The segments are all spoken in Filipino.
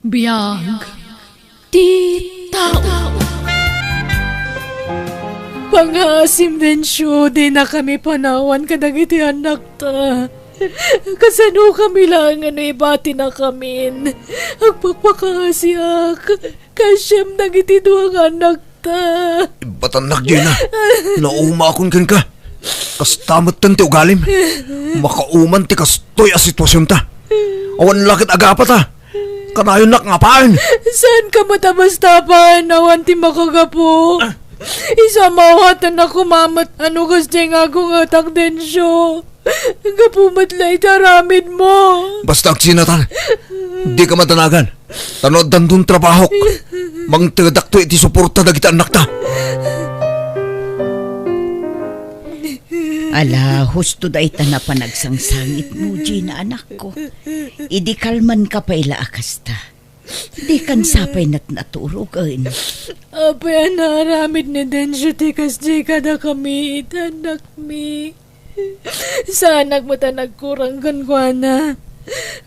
Biyag ti tao. Pangasim din siyo, di na kami panawan kadagiti anak ta. Kasano kami lang ibati na kamin. Agpagpakasyak, kasyam nagiti duwang anak ta. Batanak di na, nauma akong kan ka. Kastamat tan ti ugalim. Makauman ti kastoy a sitwasyon ta. Awan lakit agapa ta. Kanayon nak ngapain. Saan ka matabas-tapan, awan ti makagapo? Isa mawatan na kumamat ano kasi nga akong atak din siyo. Gapumatlay taramid mo. Basta agsinatan, di ka matanagan. Tanod dandun trabahok. Mang tagadak to iti suporta dagiti anak ta. Ala, husto da ita na panagsangsangit mo, Gina, anak ko. Idi kalman ka pa ila akas ta. Di kan sapay na't naturugan. Apay naramid ni Densyo tikas di kada kami itanak mi. Sanak mo ta nagkurang gangwana.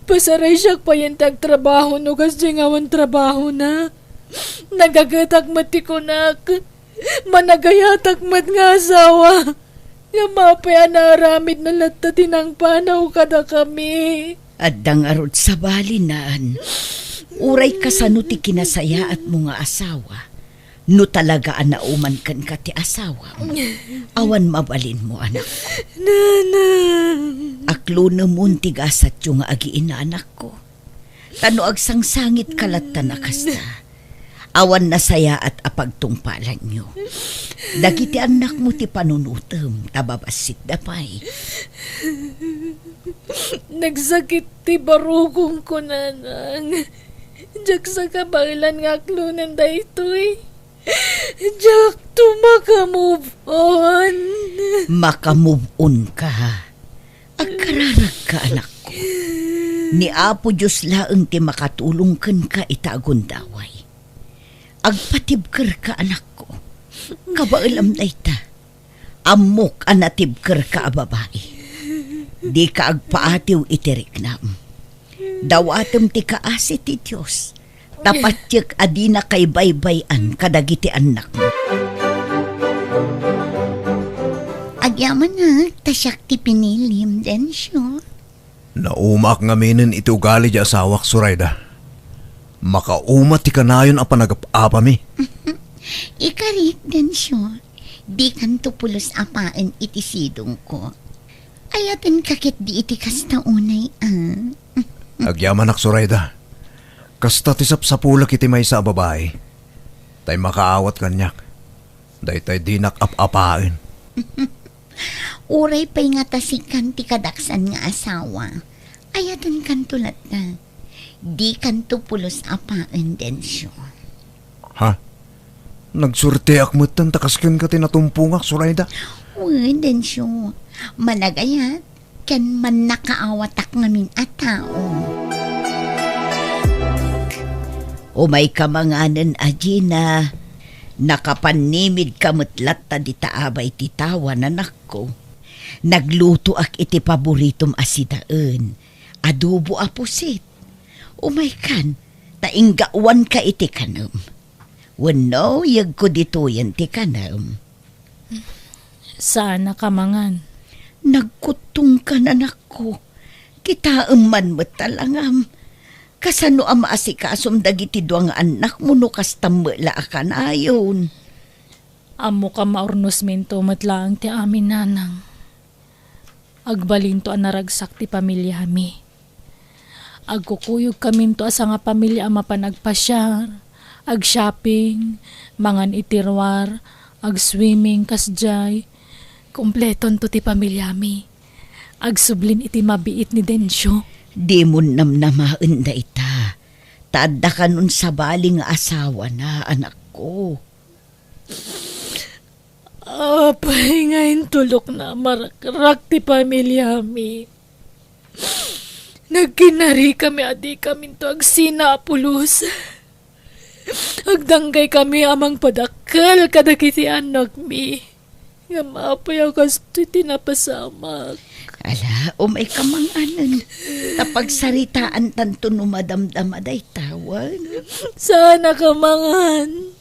Pasaray siyak pa yung tagtrabaho no kasi ngawan trabaho na. Nagagatak mati ko nak. Managayatak mat nga asawa. Nga mapaya naramid na latatin ang panaw kada kami. Addang arod sa balinaan. Uray kasano ti kinasaya at mga asawa. No talaga anauman kan ka ti asawa mo. Awan mabalin mo, anak ko. Nanang. Aklo na muntigasat yung agiin na anak ko. Tano agsangsangit kalat na kasta. Awan na saya at apagtungpalan nyo. Dagiti anak mo ti panunutem, tababasit dapay. Nagsakit ti barugong ko, nanang. Diyak sa kabailan nga klunan da ito'y. Diyak to makamove on. Makamove on ka. Agkararag ka, anak ko. Ni Apo Diyos laeng ti makatulong ken ka itagon daway. Agpatibker ka, anak ko. Kabailam na ita. Amok anatibker ka, babae. Di ka agpaatiw itirik nam. Dawatem ti kaasi ti Diyos. Tapatyek adina kay baybayan kadagiti anak mo. Agyaman na, tasyak ti pinilim, Densyo. Naumak ngaminan iti ugali di asawak Surayda. Makaumat ti kanayon a panagap-apa mi. Ikarit, Densyo. Di kanto pulos apaan iti sidong ko. Ayaten kakit di iti kasta unay, Agyaman ak Surayda. Kasta ti sapsapulak iti may sa babae. Tay makaawat kanyak. Day tay dinak ap-apain. Uray pa'y nga tasikan ti kadaksan nga asawa. Ayaten kanto na. Di kanto pulos apaan, Densyo. Ha? Nagsurte akmutan takasken ka tinatumpungak Surayda. Uy, Densyo. Managayat. Ken man nakaawatak ngamin at tao. O may kamanganan, Agina. Nakapanimid kamutlat ta di taabay ti tawan, anak ko. Nagluto ak iti paboritom asidaan. Adobo a pusit. Umay kan, tainggawan ka iti kanam. Wano, yag ko dito yan ti kanam. Sana kamangan. Nagkutong ka na, anak ko. Kita man mo talangam. Kasano ang maasikasom dagiti duwang anak mo no kastambala akan ayon. Amo ka maurnos minto matlaang ti amin, nanang. Agbalinto ang naragsak ti pamilya mi. Agkukuyog kaminto asa nga pamilya ang mapanagpasyar, ag-shopping, mangan itirwar, ag-swimming kasjay. Kompleton to ti pamilya mi. Agsublin iti mabiit ni Densyo. Di mo namnamaan da ita. Taadda ka nun sa baling asawa na, anak ko. Apay ngayon tulok na marakrak ti pamilya mi. Nagkinari kami adi kami to agsinapulos. Agdanggay kami amang padakal kadagiti anak mi. Nga maapayaw kas ti tinapasamak. Ala, umay ka manganan. Tapag saritaan tanto numadamdamaday tawan. Sana ka mangan.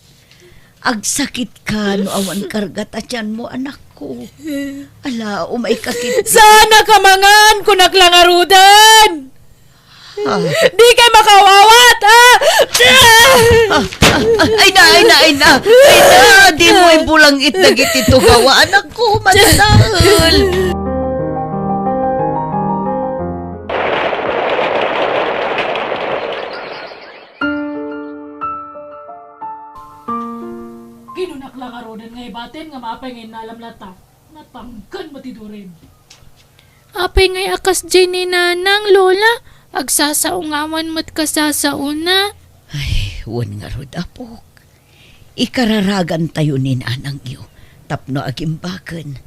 Agsakit ka no awan kargat atyan mo anak ko. Ala, umay kakit. Sana ka mangan kunak lang arudan. Di kay makawawat, Ay na. Di mo ibulang itnagit ito gawa. Anak ko, manasahal. Ginunak lang arudan nga ibatin nga maapay ngay nalam lata. Natangkan matidurin. Apay ngay akas dyan ni nanang, lola. Agsasaungawan mo't kasasauna. Ay, wan nga rod apok. Ikararagan tayo ni nanang iyo. Tapno agimbakan.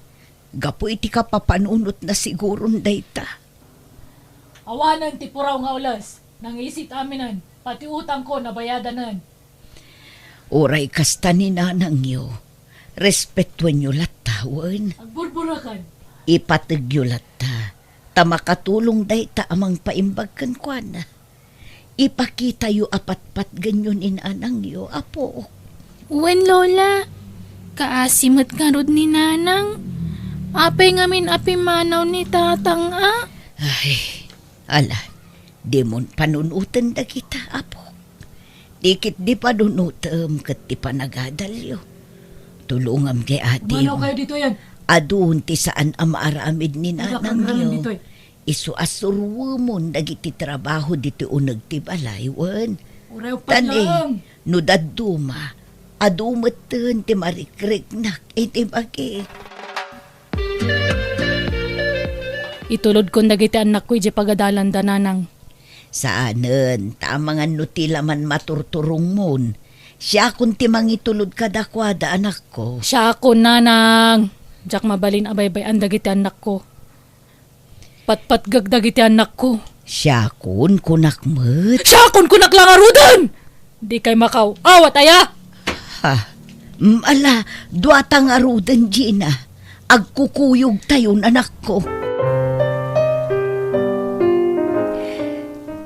Gapo iti ka papanunot na siguron dayta. Awanan ti puraw nga ulas. Nangisit aminan. Pati utang ko nabayadanan. Oray kasta ni nanang iyo. Respetuan nyo latawan. Agburburakan. Ipatag nyo lata. Tamakatulong dayta amang paimbagkan kwa na. Ipakita yu apat-pat ganyon inanang yu, apo. Uwen, lola. Kaasimot ka rod ni nanang. Apay ngamin api manaw ni tatang, Ay, ala, di mon panunutan da kita, apo. Dikit di panunutam kat di panagadalyo. Tulungam kay ate mo. kayo dito yan? Adun ti saan ang maaramid ni nanang dito yu. Isu asurwo mo dagiti trabaho dito unag ti balaywan. Urew Tani, no daduma, adumatan ti marikriknak iti bagi. Itulod ko dagiti anak ko iti pagadalan da nanang. Saanen, tamangan no ti laman maturturong mon. Siya kun ti mangitulod kadakwada anak ko. Siya ako, nanang. Diyak mabalin abaybay ang dagiti anak ko. Patpat dagiti anak ko. Siya kun kunakmet. Siya akong kunak lang arudan! Di kay makaw. Awat aya! Ha, ala, duatang arudan Gina. Agkukuyog tayon anak ko.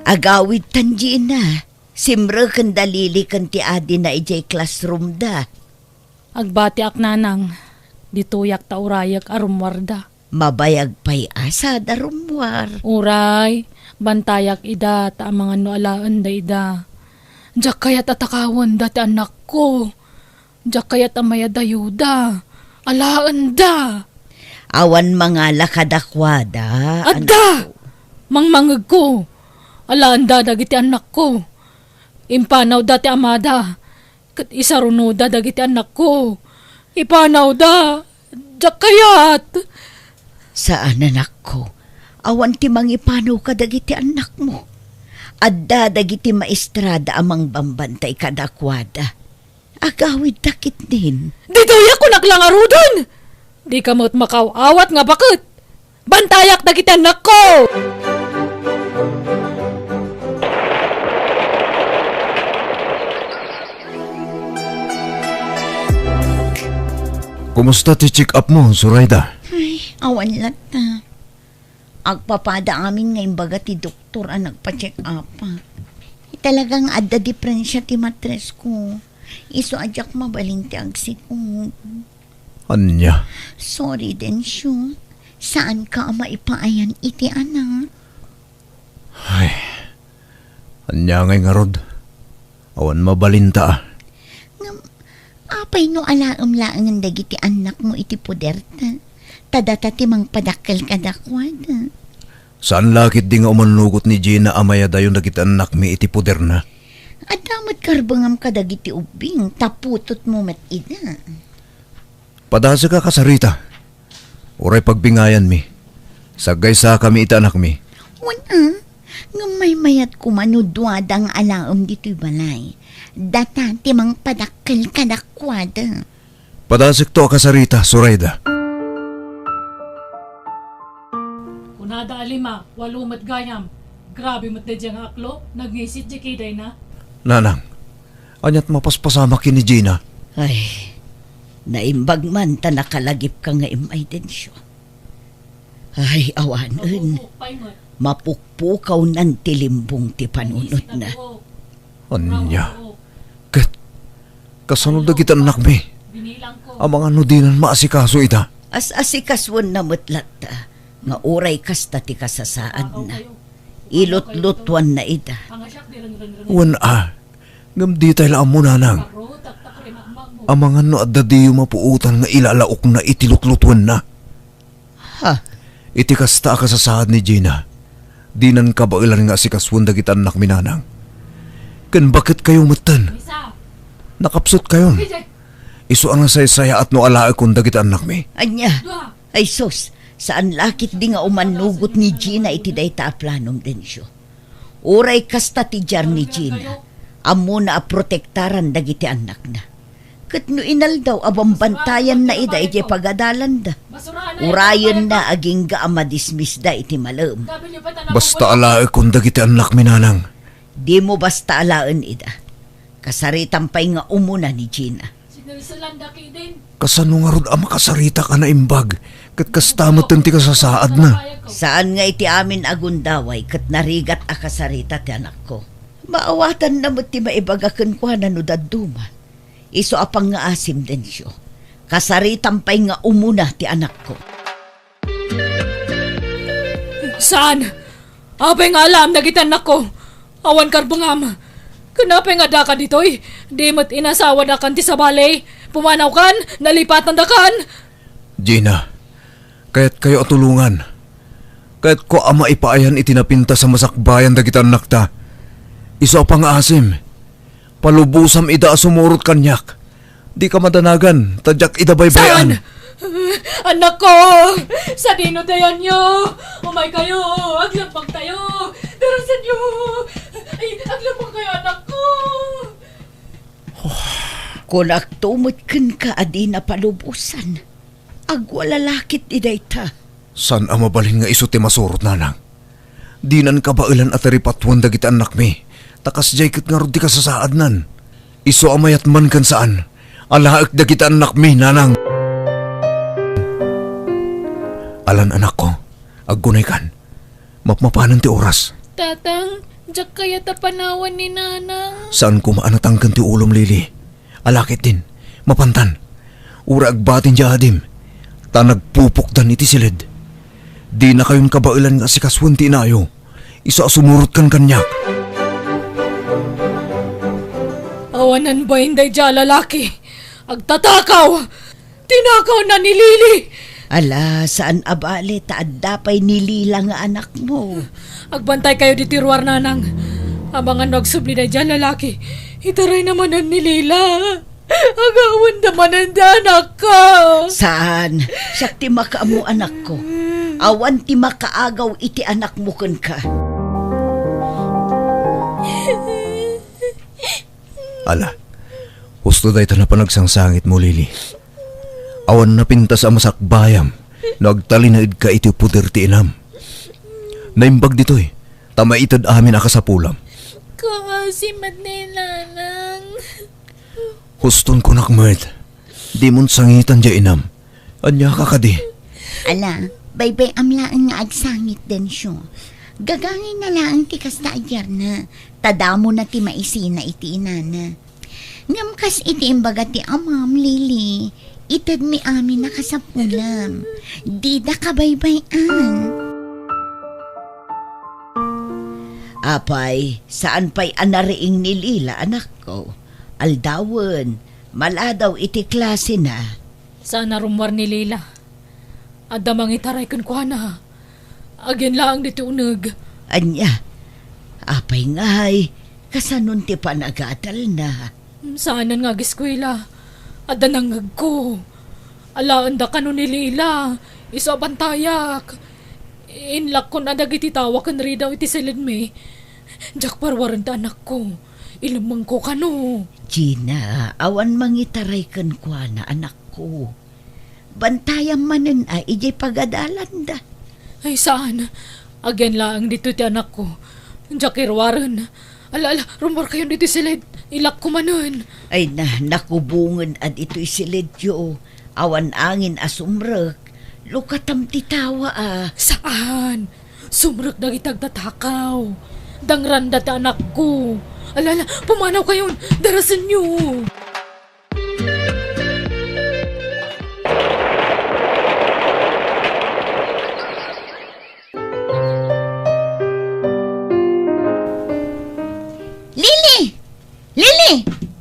Agawid tan Gina. Simre kan dalili kan ti adi na ijay classroom da. Agbati ak nanang. Dituyak ta urayak arumwarda. Mabayag pa'y asa darumwar. Uray, bantayak ida ta mga no alaan da ida. Diyak kayat atakawan dati anak ko. Diyak kayat amaya dayuda. Alaan da. Awan mga lakadakwada. Adda! Mangmangag ko. Alaan da dagiti anak ko. Impanaw dati amada. Kat isaruno da dagiti anak ko. Ipanaw da. Diyak kayat. Saan anak ko? Awan ti mangipano ka dagiti anak mo. Adda dagiti maestrada amang bambantay kadakwada. Agawid takit din. Dito yak kunak lang arudon. Di ka mo't makawawat nga bakit. Bantayak dagiti anak ko. Kumusta ti check up mo, Surayda? Ay, awan lata. Agpapada amin ngayon baga ti doktor ang nagpa-check up. Talagang adda diferensya ti matres ko. Iso adyak mabaling ti agsi ko. Anya? Sorry din siya. Saan ka maipaayan iti anak? Ay, anya ngay nga rod. Awan mabalinta ah. Apay no alaam laang dagiti anak mo iti puderta. Tadata ti mang padakkel kadakwada. Saan lakit di nga umanugot ni Gina amaya dayon dagiti anak mi iti puder na? Adamat karbangam kadagiti ubing. Taputot mo met ida. Padasa ka kasarita. Uray pagbingayan mi. Sagay sa kami ita anak mi. Wala. Nga may mayat kumanudwadang alaam dito'y balay. Data ti mang padakkel kadakwada. Padasik to kasarita, Surayda. Kunada alima, walumat gayam. Grabe mat na diyang aklo, nagngisit di kiday na. Nanang, anyat mapaspasama ki ni Gina. Ay, naimbag man ta nakalagip ka nga imay din siya. Ay, awanan. Mapukpukaw ng tilimbong ti panunot na. Anya. Ket, kasunod na kita anak mi. Ang mga nudinan maasikaso ita. As asikaswan na mutlat ta, nga uray kasta ti kasasaad na. Ilot-lotwan na ita. Wan ngam di tayo lang mo nanang. Ang mga no at dadiyo mapuutan nga ilalaok na itilutlutuan na. Ha? Iti kasta kasasaad ni Gina. Dinan ka ba ilan nga si kaswan da kita anak minanang. Kan bakit kayo matan? Nakapsot kayo. Iso ang nasay-saya at no alae kung da kita anak mi. Anya, ay sus, saan lakit di nga umanugot ni Gina iti day ta planom din siyo. Uray kasta ti jar ni Gina, amo na protektaran dagiti anak na. Kat no inal daw abang bantayan na ida iti pagadalan da. Urayan na aging ga amadismis da iti malam. Basta alae kung da kita anak minanang. Di mo basta alaan ida. Kasaritampay nga umuna ni Gina. Kasano nga rod ang makasarita ka na imbag. Kat kastamot ti kasasaad na. Saan nga iti amin agundaway kat narigat a kasarita ti anak ko. Maawatan na mo ti maibagakan ko na no daduma. Iso apang nga asim din siyo. Kasaritampay nga umuna ti anak ko. Saan? Apay nga alam na gitanak ko. Awan karbungam. Kanapay nga da ka ditoy. Di mo't inasawa da kan ti sa balay. Pumanaw kan, nalipatan da kan. Gina, kaya't kayo atulungan. Kaya't ko ama ipaayan itinapinta sa masakbayan da kita anak ta. Iso pang asim. Palubusam ida sumurot kanyak. Di ka madanagan, tadyak ida baybayan. Saan? Anak ko! Sa dino dayan nyo! Umay kayo! Aglambang tayo! Darasan nyo! Ay, aglambang kayo, anak ko! Kung agtumot ken ka adi na palubusan, agwalalakit iday ta. San ang mabalhin nga iso ti masurot nanang? Dinan ka ba ilan at ripatwan dagiti anak mi? Takas jay kat nga rod di kasasaad nan. Iso amayat man kan saan? Alaak dagiti anak mi nanang. Alan anak ko, aggunay kan. Mapmapanan ti oras. Tatang, diyak kaya tapanawan ni nanang. Saan ko maanatangkan ti ulom lili? Alakit din, mapantan. Ura agbatin di adim. Ta nagpupukdan iti silid. Di na kayon kabailan nga si kaswan ti inayo. Isa sumurot kan kanyak. Awanan ba hindi dyan lalaki? Agtatakaw! Tinakaw na ni Lily! Ala, saan abali taadapay nilila nga anak mo? Agbantay kayo di tiruar nanang. Abangan nagsubli na dyan lalaki. Itaray naman ang nilila. Agawan naman ang anak ko. Saan? Siyak ti makaamu anak ko. Awan ti makaagaw iti anak mo kun ka. Ala, husto day ta na panagsangsangit mo, Lili. Awan na pinta sa masakbayam, nagtalinaid ka iti puder ti inam. Naimbag dito'y, tamaitad amin akasapulam. Kakasimat ni nanang. Huston ko nakmet, di mon sangitan dya inam. Anya ka kadi. Ala, baybay amlaan nga agsangit din siya. Gagangin na lang ti kasta agyar na. Tadamo na ti maisina iti inana. Ngamkas iti imbaga ti amam, Lili. Itad mi amin nakasapulam. Di da kabaybayan. Apay, saan pa'y anariing nilila anak ko? Aldawan, maladaw iti klase na. Sana rumwar ni Lila. Adamang itaray kun ko na. Agyan lang dito unag. Anya, apay ngay, kasanon ti panagadal na. Saanan nga giskwela. Adanangag ko. Alaan da kano ni Lila. Isa bantayak. Inlak ko na dagiti tawa kan ridaw iti silid me. Diyak parwaran ta anak ko. Ilamang ko kano. Gina, awan mangitaray kan kwa na anak ko. Bantayang manen ay ijay pagadalan da. Ay saan? Agyan lang dito ti anak ko. Diyak irwaran. Ala, rumor kayo dito silid. Ilak ko manon. Ay na, nakubungan at ito'y silidyo. Awan angin asumrek. Lukatam ti tawa Saan? Sumrek na itagtatakaw. Dangranda ti anak ko. Alala, pumanaw kayon. Darasan nyo. Lili! Lili!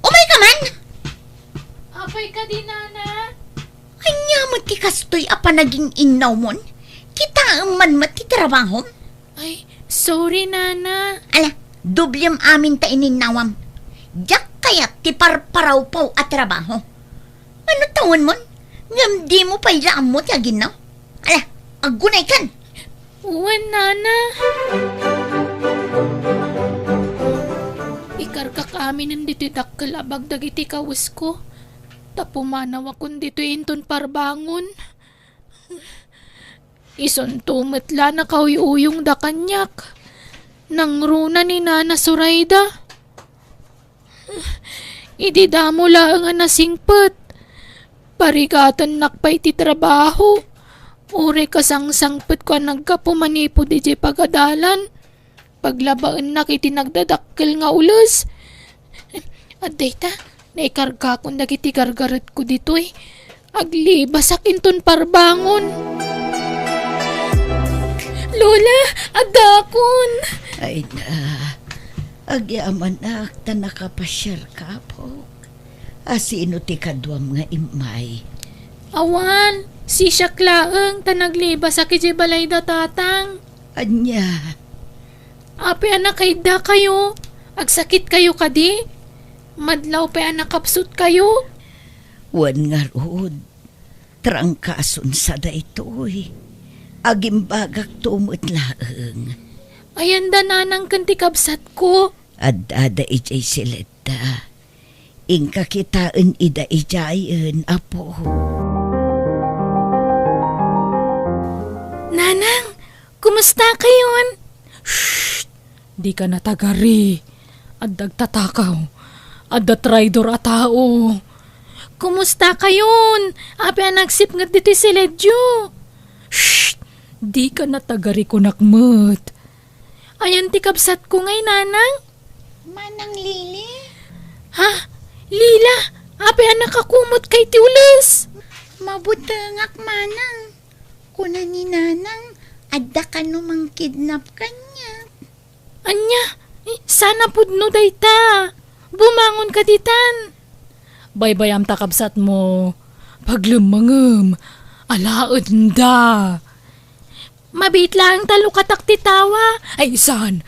Umay ka man! Apay ka din, Nana. Kanya mati kastoy apa naging inaw mon? Kita ang man mati trabaho? Ay, sorry, Nana. Ala, dublem amin ta ininawam. Diyak kaya ti parparaw paw at trabaho. Ano tawon mon? Ngam di mo pa ilaan mo ti aginaw? Ala, agunay kan! Uwan, Nana. Ikarka kami ng dito dakkalabag dagiti kawas ko. Tapumanaw akong dito inton parbangon. Ison tumetla na kauyuyong da kanyak. Nang runa ni Nana Surayda. Idi damo lang nga nasingpet. Parigatan nakpay ti trabaho. Ure kasangsangpet ko nagkapumanipo di pagadalan. Paglabaan na kiti nagdadakkel nga ulos. At data, naikarga kong dagiti gargaret ko dito eh. Aglibasak inton parbangon. Lola, adakon. Ay na, agyaman ta nakapasyal ka po. Asino ti kadwam nga imay. Awan, si Syaklaeng tanaglibas sa kiji balay da tatang. Anya, Ape anak kayda kayo. Agsakit kayo kadi. Madlaw pa anak kapsut kayo. wan nga rod. Trangkason sa da ito'y. Agimbagak tumot laeng. Ayan da nanang kanti kapsat ko. Adada ijay silita. Ingka kitaan ida ijayan, apo. Nanang, kumusta kayon? Shh! Di ka natagari. At dagtatakaw. At da traidor a tao. Kumusta kayon? Api anagsip nga diti si Ledyo. Shh! Di ka natagari ko nakmut. Ayan ti kapsat ko ngay, nanang. Manang Lili? Ha? Lila, api anak akumot kay ti ulis. Mabutangak manang. Kuna ni nanang, adda ka numang kidnap kanya. Anya, sana pudno dayta. Bumangon ka ditan. Baybayam takabsat mo. Paglumangam, alaad da. Mabit lang talo katak titawa. Ay isan,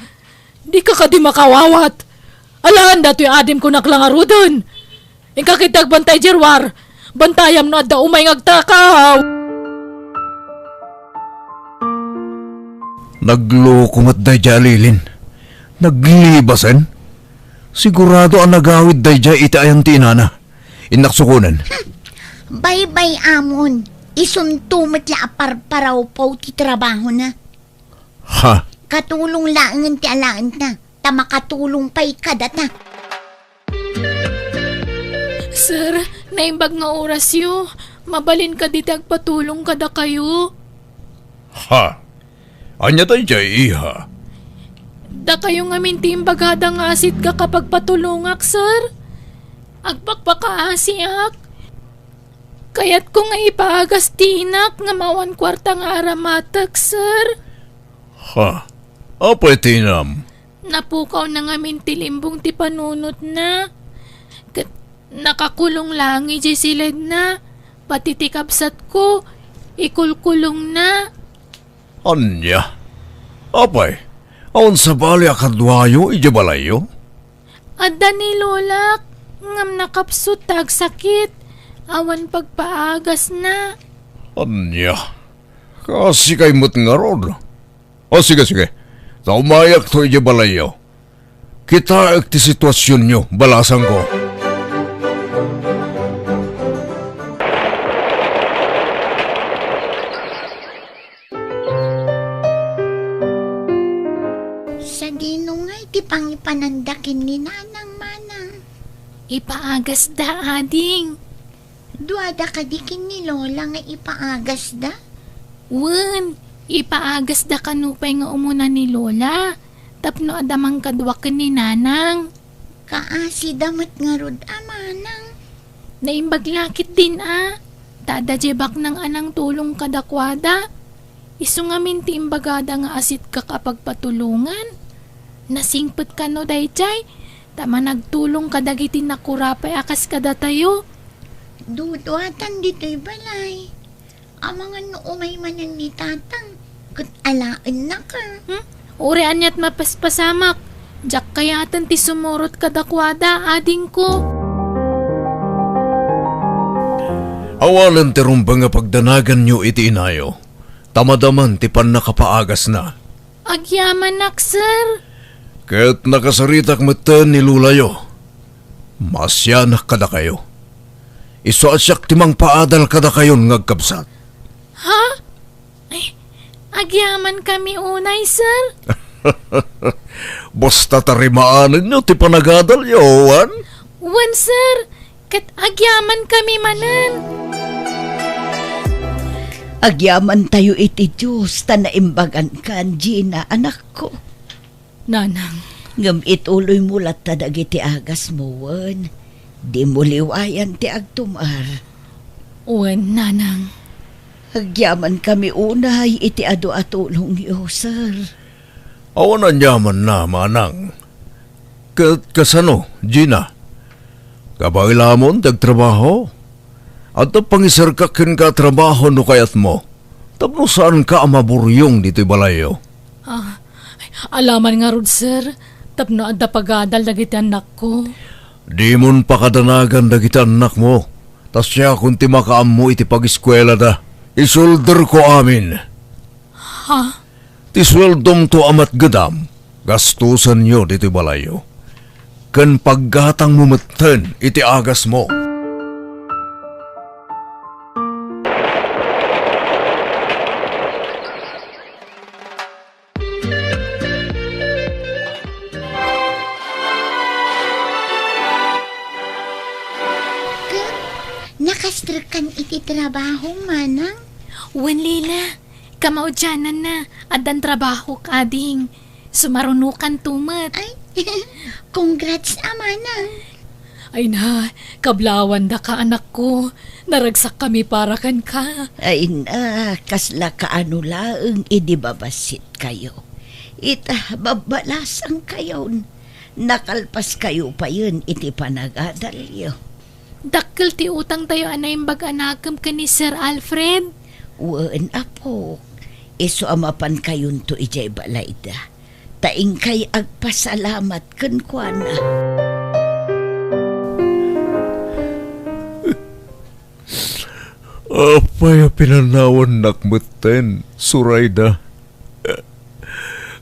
di ka kadi makawawat. Alaan dato'y adim ko naklangarudon. Ingka kitag bantay jirwar. Bantayam na da umay ngagtakaw. Nagloko mat day jalilin. Naglibasan? Sigurado ang nagawid day jay iti ayang tinana. Inaksukunan. Bye-bye amon. Isuntumot la parparaw po ti trabaho na. Ha? Katulong laangan ti alaan na. Tamakatulong pa'y kadata. Sir, naimbag nga oras yo. Mabalin ka di patulong kada kayo. Ha? Anya day jay iha? Da kayo nga mintimbagada nga asit ka kapag patulungak, sir. Agpakpakaasiak. Kaya't ko nga ipaagas tinak nga mawan kwarta nga aramatak, sir. Ha? Apay tinam? Napukaw na nga mintilimbong ti panunot na. Nakakulong lang iji silid na. Pati ti kapsat ko, ikulkulong na. Anya? Apay? Awan sa bali akadwayo ijabalayo? Adda ni Lolak, ngam nakapsut tag sakit. Awan pagpaagas na. Anya? Kasi kay mo't nga ron. O sige. Sa umayak to ijabalayo. Kita ti sitwasyon nyo, balasan ko. Sa dino nga iti pangipanandakin ni nanang manang. Ipaagas da, ading. Duada ka dikin ni Lola nga ipaagas da. Wen, ipaagas da kanupay nga umuna ni Lola. Tapno adamang kadwakan ni Nanang. Kaasi damat nga rod amanang. Naimbaglakit din Dadajebak ng anang tulong kadakwada. Isu nga minti imbagada nga asit ka kapag patulungan. Nasingpet ka no dayjay. Tama nagtulong kadagitin na kurapay akas kada tayo. Duduatan dito'y balay. Amangan no umay manan ni tatang. Kat alaan na ka. Uri anyat mapaspasamak. Jak kayatan ti sumurot kadakwada ading ko. Awalan ti rumba nga pagdanagan nyo iti inayo. Tamadaman ti pan nakapaagas na. Agyaman nak, sir. Ket nakasaritak meten ni lulayo. Masyanak kada kayo. Isu at siyak timang paadal kada kayon ngagkabsat. Ha? Ay, agyaman kami unay, sir. Basta tarimaanan nyo ti panagadal yawan. Wan, sir. Kat agyaman kami manan. Agyaman tayo iti Diyos, tanaimbagan kan, Gina, anak ko. Nanang, Ngam ituloy mo lat dagiti agas mo, wan. Di mo liwayan ti agtumar. wan, nanang. Agyaman kami unay iti ado atulong yo, sir. Awan yaman na, manang. Kasano, Gina? Kabailamon, dagtrabaho? At pangisarkakin ka trabaho no kayat mo. Tapno saan ka amaburyong dito'y balayo? Alaman nga rod, sir. Tapno adda pagadal dagiti anak ko. Di mon pakadanagan dagiti anak mo. Tas siya kung ti makaam mo iti pag-eskwela da. Isulder ko amin. Ha? Ti sweldom to amat gadam. Gastusan nyo dito'y balayo. Kan paggatang mumeten iti agas mo. Nakastrukan iti trabaho manang. Wan, Lila. Kamaudyanan na. Adan trabaho kading. Sumarunukan tumat. Ay, congrats amanang. Ay na, kablawan da ka anak ko. Naragsak kami para kan ka. Ay na, kasla kaano laeng idibabasit kayo. Ita, babalasang kayon. Nakalpas kayo pa yun iti panagadalyo. Dakkel ti utang tayo anay bag-anakam ka ni Sir Alfred. Wan apo, iso amapan kayon to ijay balayda. Taing kay agpasalamat ken kuana. Apay pinanawan nakmeten, Surayda.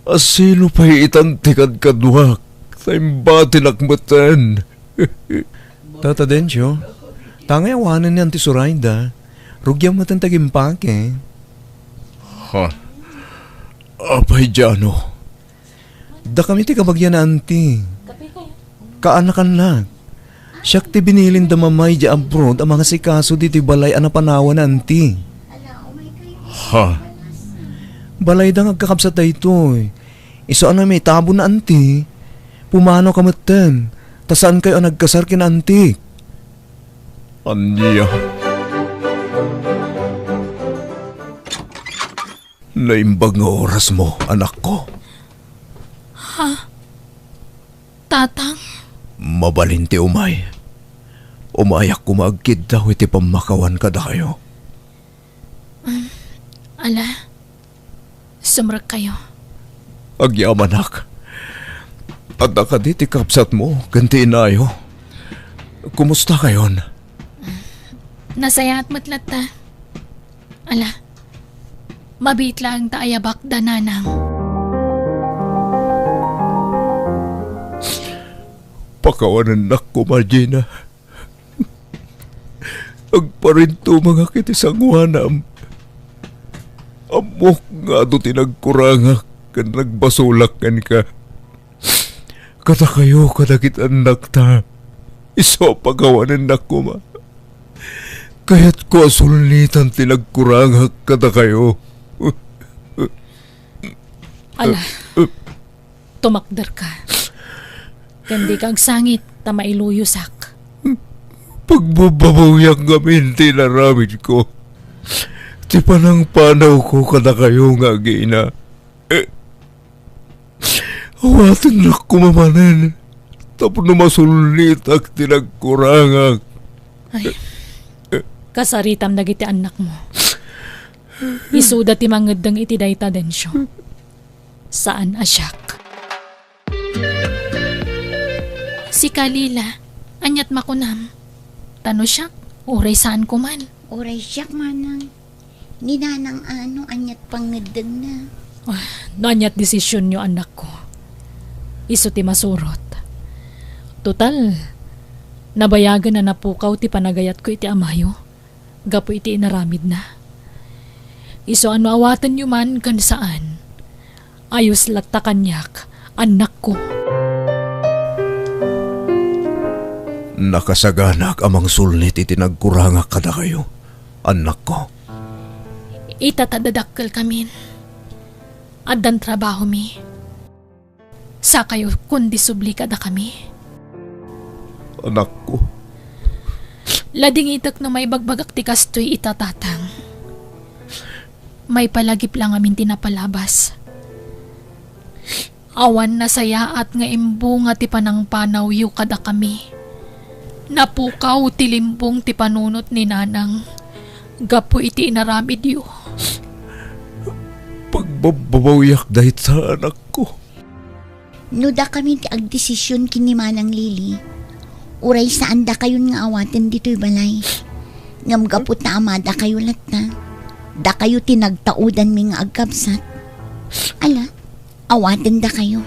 Asino pa'y itantikad kaduak, taimbati nakmeten. Tata Densyo, tangay awanan niyan ti Surayda. Rugyang matantaging pake. Ha? Apay Jano. Da kami ti kabagyan na anti. Kaanakan na. Siyak ti binilin da mamay di abroad ang mga sikaso di ti balay anapanawan na anti. Ha? Balay da ngagkakabsa tayo ito. Iso na may tabo na anti. Pumano kamatan. Tasaan kayo nagkasar kina anti? Anya? Naimbag nga oras mo, anak ko. Tatang, Mabalinti umay. Umayak kumagkid daw iti pamakawan kada kayo. ala, sumrak kayo. Agyamanak. At nakaditi kapsat mo, ganti inayo. Kumusta kayon? Nasaya at matlat ta. Ala, mabit lang taayabak da nanang. Pakawanan na ko, Margina. Agparinto mga kitisangwanam. Amok nga do tinagkurangak kan nagbasulakan ka. Kata kayo kadagit anak ta. Iso pagawanan na ko, ma. Kaya't ko asulitan tinagkurangak kata kayo. Ala, tumakder ka. Kandi kang sangit ta mailuyusak. Pagbababayang gamin tinaramid ko. Ti panang panaw ko kada kayo nga gina. Awatin na kumamanin. Tapos na masulit at tinagkurangag. Ay, kasaritam dagiti anak mo. Isuda ti mangedeng iti dayta densyo. Saan asyak? Si Kalila, anyat makunam. Tano siya, uray saan ko man. Oray siyak manang. Ninanang ano, anyat pangedeng na. No anyat desisyon nyo anak ko. Iso ti masurot. Total, nabayagan na napukaw ti panagayat ko iti amayo. Gapo iti inaramid na. Iso ano awatan nyo man kan saan. Ayos latta kanyak, anak ko. Nakasaganak amang sulnit iti nagkurangak kada kayo. Anak ko. Itatadadakkel kamin. Addan trabaho mi. Sa kayo kundi subli kada kami. Anak ko. Lading itak na may bagbagak ti kastoy itatatang. May palagip lang amin tinapalabas. Awan na saya at nga imbunga ti panang panaw yu kada kami. Napukaw ti limbong ti panunot ni nanang. Gapo iti inaramid yu. Pagbababayak dahit sa anak ko. Nuda kami ti agdesisyon kini Manang Lili. Uray saan da kayon nga awaten dito'y balay. Ngam gapot na amada kayo latta. Da kayo tinagtaudan mi nga agkabsat. Ala, awaten da kayo.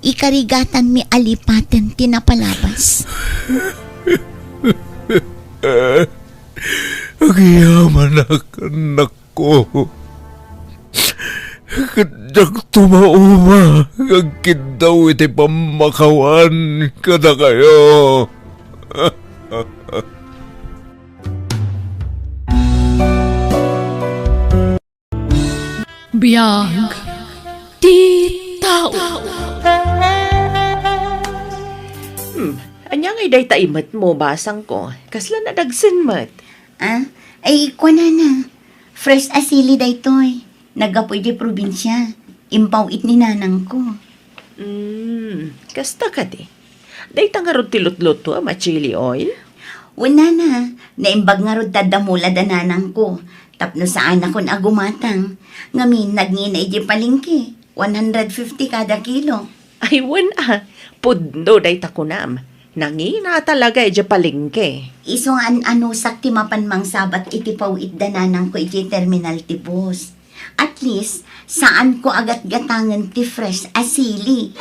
Ikarigatan mi alipaten tinapalabas. Agyaman anak ko. Kadyak tumauma. Agkid daw iti pamakawan kada kayo. Biyag ti tao. Anya ngay day taimat mo, basang ko. Kasla na dagsin mat. Ah, ay kwa na. Fresh asili daytoy. Nagapoy di probinsya. Impaw it ni nanang ko. Kasta ka di. Day tangarod tilot-lot to, chili oil. Wala na. Naimbag nga rod tadamula da nanang ko. Tapno saan ako agumatang. Ngamin, nagnina iji palingki. 150 kada kilo. Ay, wala. Pudno day takunam. Nangina talaga iji palingke. Iso nga ano sakti mapanmang sabat iti pawit da nanang ko iti terminal ti bus. At least, saan ko agat gatangan ti fresh asili.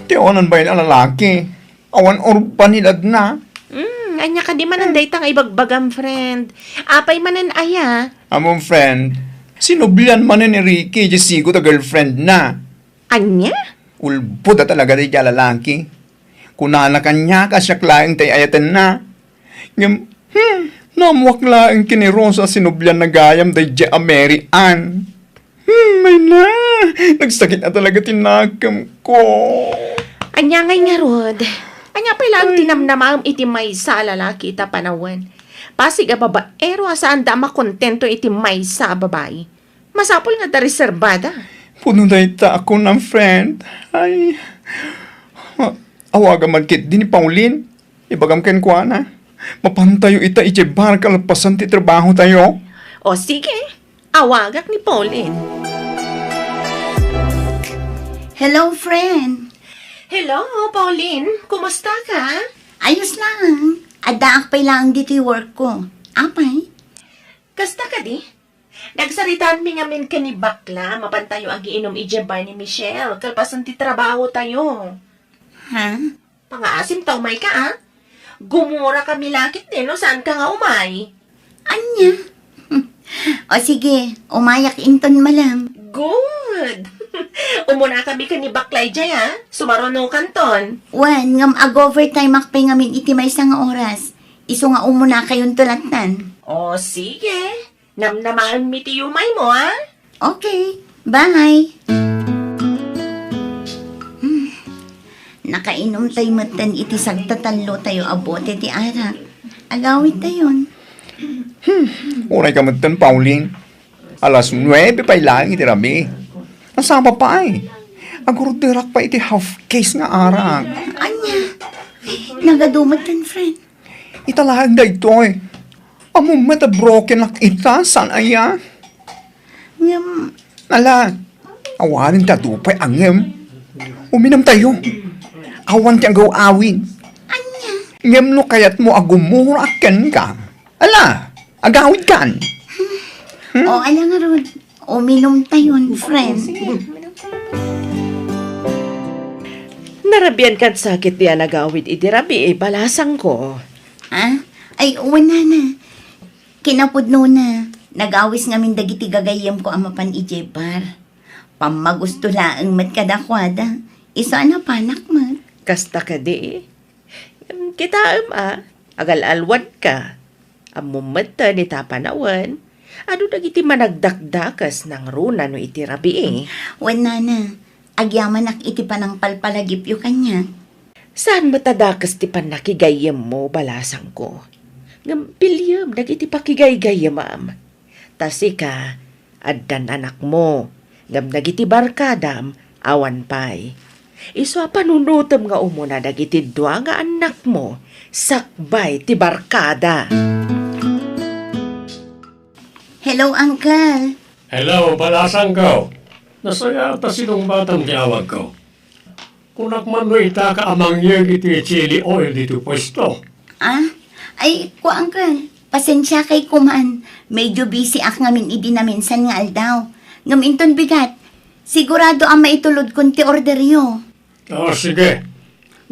Tiyonan ba yun ang lalaki? Awan urban nilad na. Anya ka di manan day tang ibagbagam, friend. Apay manan aya. Among friend, sinublian man ni Ricky, Jessico, ta girlfriend na. Anya? Ulpo da talaga di dya lalaki. Kunana kanya kasyak laing tay ayatan na. Ngam, namuwak laing kini Rosa sinublian na gayam day dya Mary Ann. May na. Nagsakit na talaga tinagam ko. Anya ngay nga rod. Anya pa lang tinamnamam iti may sa lalaki ita panawan. Pasig a babaero saan da makontento iti may sa babae. Masapol nga da reservada. Puno na ita ako ng friend. Ay. Awaga magkit din ni Pauline. Ibagam ken kwa na. Mapantayo ita iti bar kalpasan ti trabaho tayo. O sige, awagak ni Pauline. Hello, friend. Hello, Pauline. Kumusta ka? Ayos lang. Adaak pa lang dito yung work ko. Apay? Kasta ka di? Nagsaritaan mi ngamin ka ni Bakla, mapantayo ang giinom ijabay ni Michelle, kalpasan ti trabaho tayo. Ha? Pangaasim taw may ka, ah? Gumura kami lakit din, no? Saan ka nga umay? Anya? O sige, umayak inton malam. Good! Umuna kami ka ni Baklay jay, ha? Sumaruno kanton. Wan, ngam ag-overtime akpay ngamin iti may isang oras. Iso nga umuna kayong tulatan. O, sige. Namnamaan mi ti umay mo, ha? Okay, bye. Nakainom tayo matan iti sagtatalo tayo abote ti ara. Agawit tayon. Unay ka matan, Pauline. Alas 9 pa lang iti rami. Nasama pa ay. Agurdirak pa iti half case nga arang. Anya, nagadumatan, friend. Italahan da ito eh. Among mata broken lak ita, san aya? Ngam, Ala, awanin tatupay angem. Uminam tayo. Awan tiyang awin. anya. Ngem no kayat mo agumuraken ka. Ala, agawid kan. O, ala nga ron. Uminom tayon, friend. Narabian kan sakit diya nagawid iti rabi balasang ko. Ha? Ay, wala na. Kinapudno na. Nagawis ngamin dagiti gagayam ko amapan ijebar. Pamagusto laang mat kadakwada. Isa na panak mat. Kasta ka di. Kita agal-alwan ka. Amumata ni tapanawan. Ano dagiti managdakdakas ng runa no iti rabi Wala na. Agyaman ak iti panang palpalagip yu kanya. Saan matadakas ti panakigayam mo balasang ko? Ngam pilyam dagiti pakigay-gayam am. Tasi ka, addan anak mo. Ngam dagiti barkadam, awan pay. Iso panunutom nga umuna dagiti dua nga anak mo, sakbay ti barkada. Hello, Uncle. Hello, balasang ko. Nasaya ta sinong batang tiyawag ko. Kunak man mo ita ka amang iti chili oil dito pwesto. Ah? Ay, ko, Uncle. Pasensya kay kuman. Medyo busy ak ngamin idi na minsan nga aldaw. Ngam inton bigat. Sigurado ang maitulod kun ti order yo. Sige.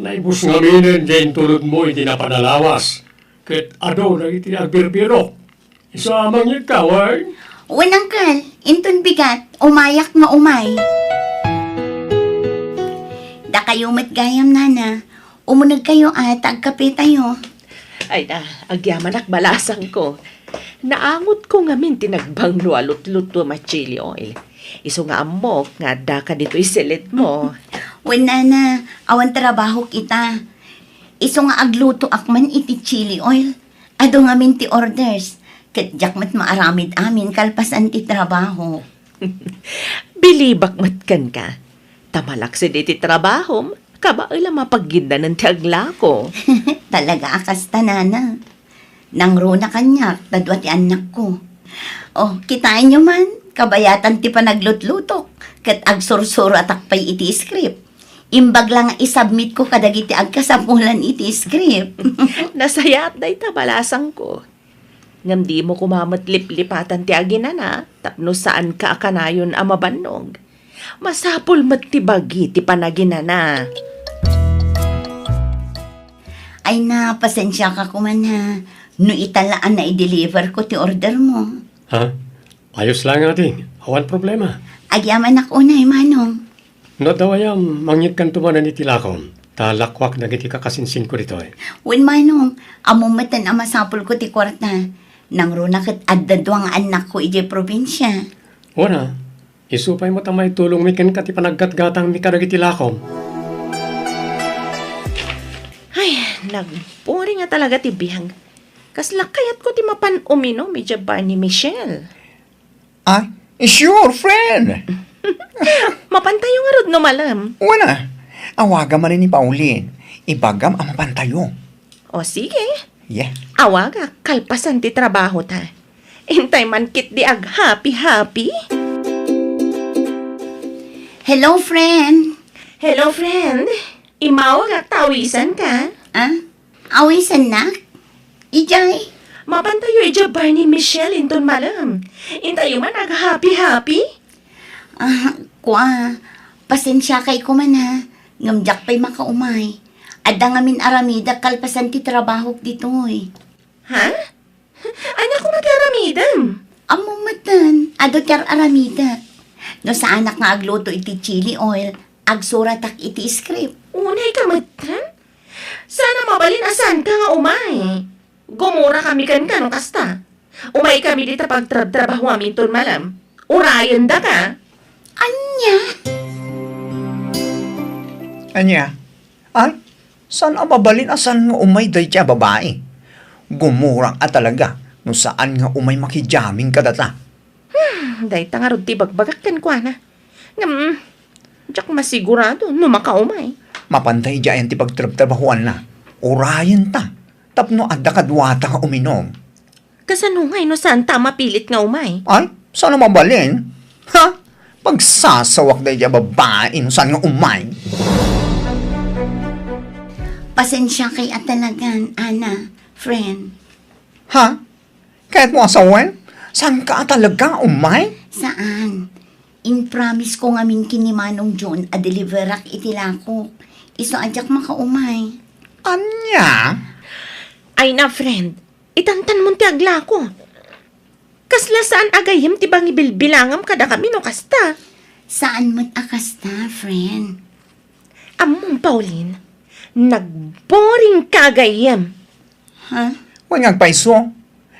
Naibus nga minin din tulad mo iti napadalawas. Ket ado na iti agbirbiro. Isa amang ikaw ay. Wen, Uncle. Inton bigat. Umayak nga umay. Da kayo matgayam, nana. Umunag kayo at agkape tayo. Ay na, agyaman ak balasang ko. Naangot ko nga min tinagbang lualot-luto ma chili oil. Iso nga amok nga da ka dito isilit mo. Wen, nana. Awan trabaho kita. Iso nga agluto akman iti chili oil. Ado nga min ti orders. Ket jakmat maaramid amin kalpasan ti trabaho. Bilibak matkan ka. Tamalaksid iti trabahom, kabaila mapagginda ng tiagla ko. Talaga akas tanana. Nangro na kanyak, tadwa ti anak ko. Oh, kitain nyo man, kabayatan ti panaglutlutok, ket agsursuro atakpay iti script. Imbag lang isubmit ko kadagiti agkasamulan iti script. Nasayat na itabalasang ko. Ngam di mo kumamatlip-lipatan ti aginana, tapno saan ka akanayon amabanog. Masapul matibagi ti panaginana. Ay na, pasensya ka kuman ha. No italaan na i-deliver ko ti order mo. Ha? Ayos lang ating. Awan problema. Agyaman ako na, manong. No daw ayam, mangyit kan tumanan iti lakon. Talakwak na giti kakasinsin ko rito eh. Wen, manong, amumatan ang masapul ko ti kwarta. Nangro na kat addadwang anak ko iti probinsya. Wana, isupay mo tamay tulong mi ken kati panaggatgatang mi kadagiti lakom. Ay, nagpuri nga talaga ti bihang. Kaslakayat ko ti mapan uminom medyo ba ni Michelle. Ay, sure, friend. Mapantayo nga rod no malam. Wala. Awaga man ni Pauline. Ibagam ang mapantayo. O sige. Yeah. Awaga, kalpasan ti trabaho ta. Intay man kit di ag happy-happy. Hello, friend. Hello, friend. Imawag at tawisan ka. Ah? Awisan na? Ijay? Mapantayo ijabar ni Michelle inton malam. Intayo man ag happy-happy. Ah, kwa. Pasensya kay kuman ha. Ngamjak pa'y makaumay. Adda nga min aramida kalpasan ti trabaho dito eh. Ha? Anya ko mag-aramidam. Amumatan, ado ker aramida. No sa anak nga agluto iti chili oil, agsuratak iti script. Unay ka matan? Sana mabalin asan ka nga umay. Gumura kami kan no kasta. Umay kami dito pagtrabaho amin ton malam. Urayan da ka. Anya? Anya, ay, saan ang mabalin asan nga umay day siya babae? Gumurang at talaga, no saan nga umay makijaming kadata. Day tangarod ti bagbagak kan kwa na. Diyak masigurado no makaumay. Mapantay dyan ti pagtrabahuan na. Urayan ta. Tapno adda kadwata nga uminom. Kasanungay no saan ta mapilit nga umay. Ay, saan ang mabalin? Ha? Pagsasawak day siya babae no saan nga umay? Pasensya kay at talagan, Ana, friend. Ha? Kahit mo asawan? Saan ka talaga umay? Saan? In promise ko nga min kini Manong John a deliverak itilako. Iso adyak makaumay. Anya? Ay na friend, itantan mo ti agla ko. Kasla saan agayem ti bang ibilbilangam kada kami no kasta. Saan mo't akasta, friend? Among Pauline, nagboring ka agayem. Ha? Wanyag paiso.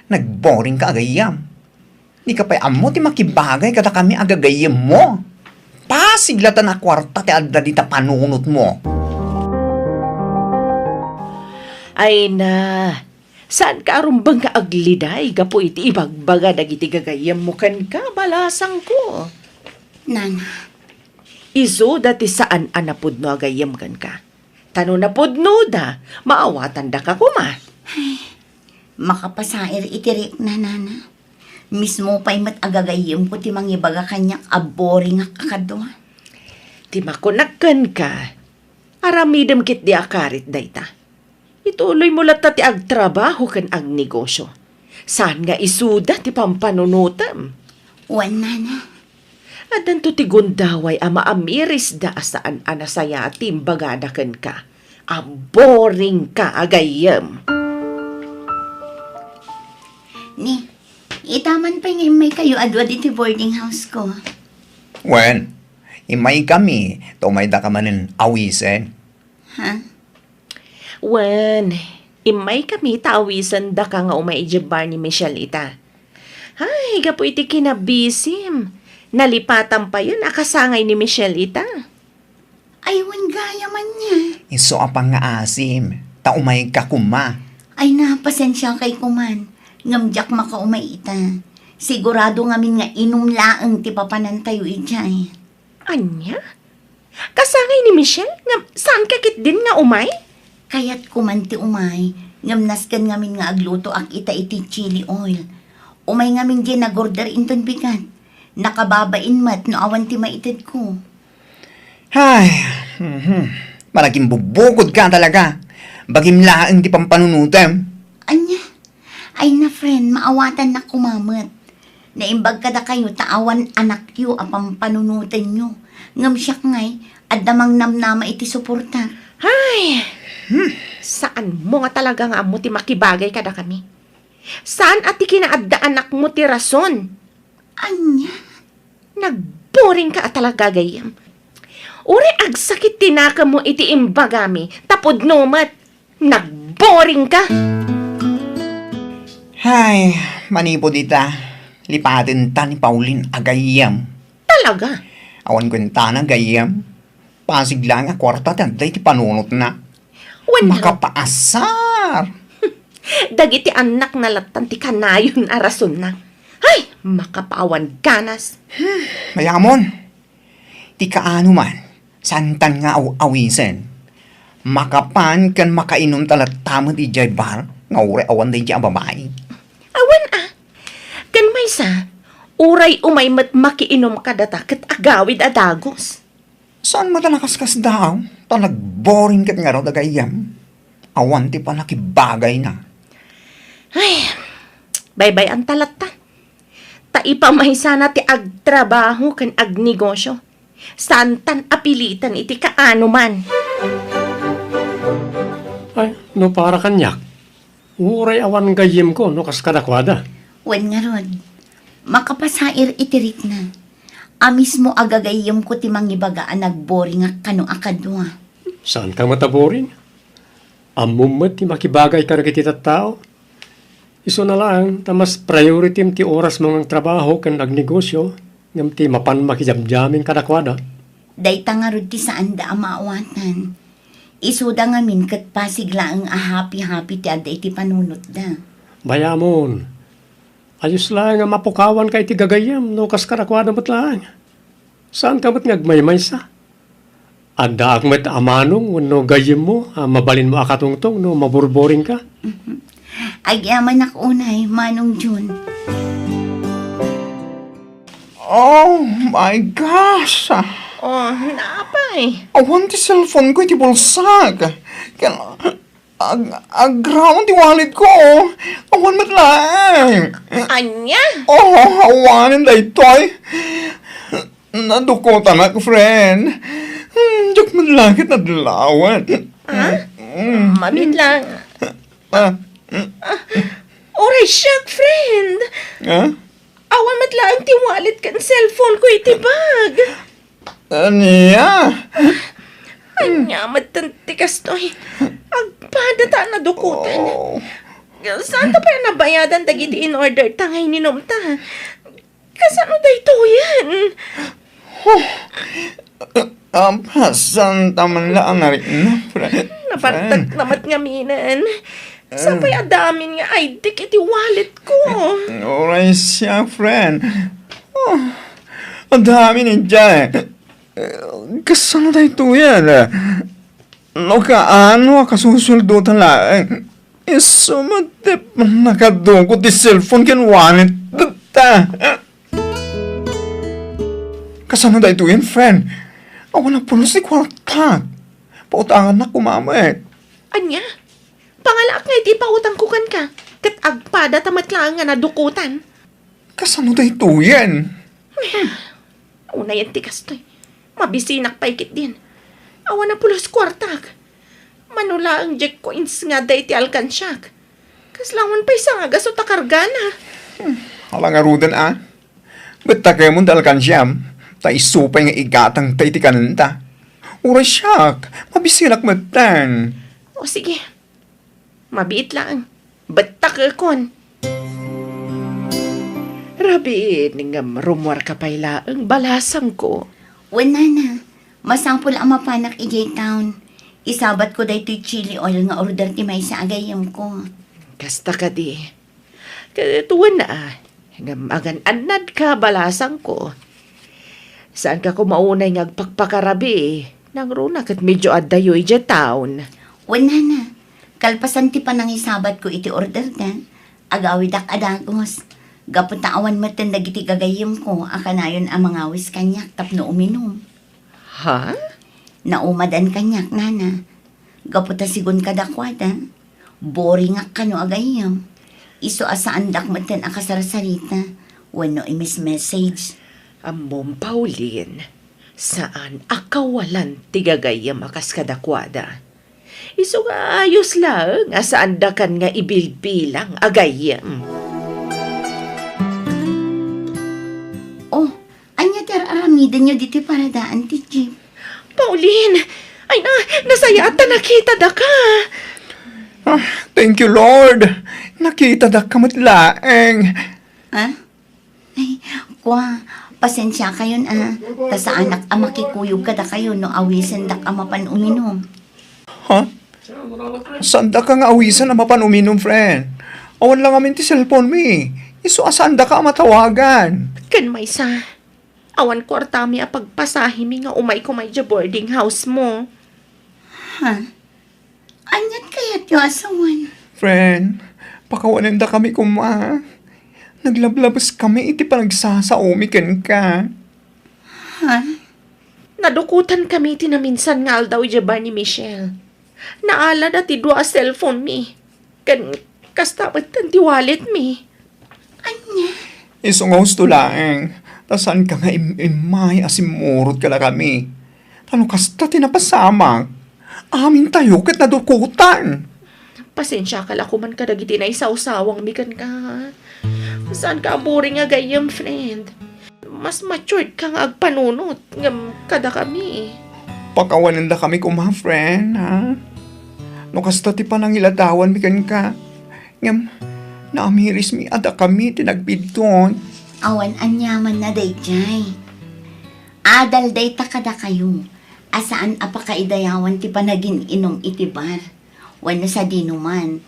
Nagboring ka agayam. Di ka pa'y amo ti makibagay kada kami agagayam mo. Pasiglatan na kwarta ti adda di ta panunot mo. Ay na, saan ka arumbang ka agliday? Gapo iti ibagbaga dagiti gagayam mo kan ka, balasang ko. Nana, Iso dati saan anapudno agayam kan ka. Tano napudno da, maawatan da ka kuma. makapasair itirik na, Nana. Mismo pa'y mat agagayim ko ti mangibaga kanyak aboring nga kakadwa. Ti makunakkan ka, aramidem kit di akarit dayta. Ituloy mo lata ti agtrabaho kan ag negosyo. Saan nga isuda ti pampanunutam? Wan, Nana. Adan to ti gundaway ama amiris da asaan anasaya timbagada kan ka. Aboring ka agayam. Ni, itaman pa nga may kayo adwa dito boarding house ko. Wen, imay kami, tumay da ka manin awisen. Ha? Wen, imay kami tawisan da ka nga umaijabar ni Michelle ita. Ay, gapo iti kinabisim. Nalipatan pa yun, akasangay ni Michelle ita. Ay, wan gaya man niya. Iso apang nga asim, ta umay ka kuma. Ay na, pasensya kay kuman. Ngamjak makaumay ita. Sigurado ngamin nga inom laang ti papanan tayo ijay. Anya? Kasangay ni Michelle? Saan kakit din nga umay? Kaya't kuman ti umay, ngamnaskan ngamin nga agluto ak ita iti chili oil. Umay ngamin ginagorder inton bigat. Nakababain mat no awan ti maitid ko. Ay, malaking bubukod ka talaga. Bagim laang di pampanunutem. Anya? Ay na friend, maawatan na kumamat. Naimbag kada kayo taawan anak yu apang panunutan nyo. Ngam siyak ngay, adamang namnama iti suporta. Ay, saan mo nga talaga nga mo ti makibagay kada kami? Saan ati kinaadda anak mo ti rason? Anya? Nagboring ka at talaga gayam. Uri agsakit tinaka mo iti imbagami, tapod numat. Nagboring ka. Ay, manipo dita. Lipatin ta ni Pauline agayam. Talaga? Awan kwenta na gayam. Pasig lang nga kwarta tanday ti panunot na. Wan Makapaasar. Dagiti anak na latan ti kanayon arason na. Ay, makapawan ganas. Mayamon. Ti kaano man. Santan nga awisen. Makapan kan makainom talat tamad ijay bar. Nga ure awan day ang babae. Awan Kan may sa, uray umay mat makiinom ka data kat agawid adagos. Saan matalakaskas daw? Talag boring kat nga raw dagayam. Awan ti pa nakibagay na. Ay, bye-bye ang talatan. Taipamay sana ti agtrabaho kan agnegosyo. Santan apilitan iti kaano man. Ay, no para kanyak. Uray awan gayim ko, no kas kadakwada. Wan nga rod, makapasair itirik na. Amis mo agagayam ko ti mangibagaan nagboring nga kano akadwa. Saan ka mataborin? Amumad ti makibagay ka na kiti tao. Iso na lang, tamas priority ti oras mga trabaho kan nagnegosyo. Ngam ti mapan makijamjamin kadakwada. Dayta nga rod ti saan da amaawatan. Isuda nga min kat pasigla ang happy-happy ti ada iti panunot da. Bayamon. Ayos lang nga mapukawan kay ti gagayam no kas kadakwada mo't lang. Saan ka mo't ngagmaymay sa? Anda akmet amanong no gayem mo, mabalin mo akatungtong no maburboring ka. Ay yaman unay, Manong Jun. Oh my gosh! Oh, naapay. Awan ti cellphone ko iti bulsak. Aground ti wallet ko. Awan matlang. Anya? Oh, awanin da ito'y. Nadukotan ako, friend. Diyak matlangit na dalawan. Mabit lang. Ah, Oray siyak, friend. ah? Awan matlang ti wallet kan cellphone ko iti bag. Aniya? Anya, matantikas to. Agpada ta na dukutan. Oh. Saan ta pa nabayadan dagiti in order ta ngay ninom ta? Kasano da ito yan? Pasan taman lang na rin na, friend. Napartag namat nga minan. Sapay adamin nga ID iti wallet ko. Oray siya, friend. Oh, ang dami ni Jay. Kasano tayo ito yan? No kaano kasusuldo tala. Sumatip nakadungko ti cellphone ken wallet. Kasano tayo ito yan, friend? Ako na pulos ni kwarta. Pautangan na kumamit. Anya? Pangalak nga iti pautang kukan ka. Kat agpada tamat lang nga nadukutan. Kasano tayo ito yan? Una yan tikas to'y. Mabisinak paikit din. Awa na pulos kwartak. Manula ang jack coins nga da iti alkansyak. Kaslangon pa isa nga gaso takargana. Halang arudan Ba't takay mo dal kansyam? Ta isupay nga igatang ta iti kananta. Ura siyak, mabisinak matan. O sige. Mabiit lang. Ba't takakon? Rabi, ningam rumwar ka payla ang balasang ko. Wala na. Masampol ang mapanak ijay town. Isabat ko daytoy chili oil nga order ti may sa agayam ko. Kasta ka di. Katuwan na. Hanggang agan-anad ka balasang ko. Saan ka kumaunay ngagpakpakarabi? Nang runa kat medyo adayoy dya town. Wala na. Kalpasan ti pa nang isabat ko iti order ka. Agawid ak adagos. Gapunta awan matan dagiti gagayam ko. Akanayon ang mga awis kanyak tapno uminom. Ha? Naumadan kanyak, nana. Gaputa sigun kadakwada. Boring ak kano agayam. Iso asaan dakmatan ang kasarasarita. Wano imis message. Amom Pauline, saan akawalan tigagayam akas kadakwada? Iso nga ayos lang, asaan dakan nga ibilbilang agayam. Oh, anya aramidan nyo dito para daan, ti Jeep. Pauline, ay na, nasayata nakita da ka. Thank you, Lord. Nakita da kamatlaeng. Ha? Ay, kwa, pasensya kayo ta sa anak ang makikuyog kada kayo no awisan dak ang mapan uminom. Ha? Saan da ka nga awisan na mapan uminom, friend? Awan lang amin ti cellphone mi. Iso asaan da ka matawagan. Kan may sa, awan kwarta mi apagpasahi mi nga umay kumay dya boarding house mo. Ha? Anyat kaya't yung asawan? Friend, pakawanan da kami kuma. Naglablabas kami iti pa nagsasaomi ken ka. Ha? Nadukutan kami tinaminsan nga daw dya ba ni Michelle. Naala na ti dua cellphone mi. Kan kastapat ti wallet mi. Anya? Iso nga gusto laeng. Tasan ka nga imay asimurot ka na kami. Tano kasta tinapasama. Amin tayo kat nadukutan. Pasensya ka lakuman ka dagiti na isaw-sawang mikan ka. Saan ka boring nga gayam, friend? Mas matured ka nga agpanunot ngam kada kami. Pakawanan da kami kuma, friend, ha? No kasta ti panangilatawan mi ka. Ngam, naamiris mi ada kami tinagbidton. Awan anyaman na day jay. Adal day takada kayo. Asaan apakaidayawan ti panagin inom iti bar. Wano sa dinuman.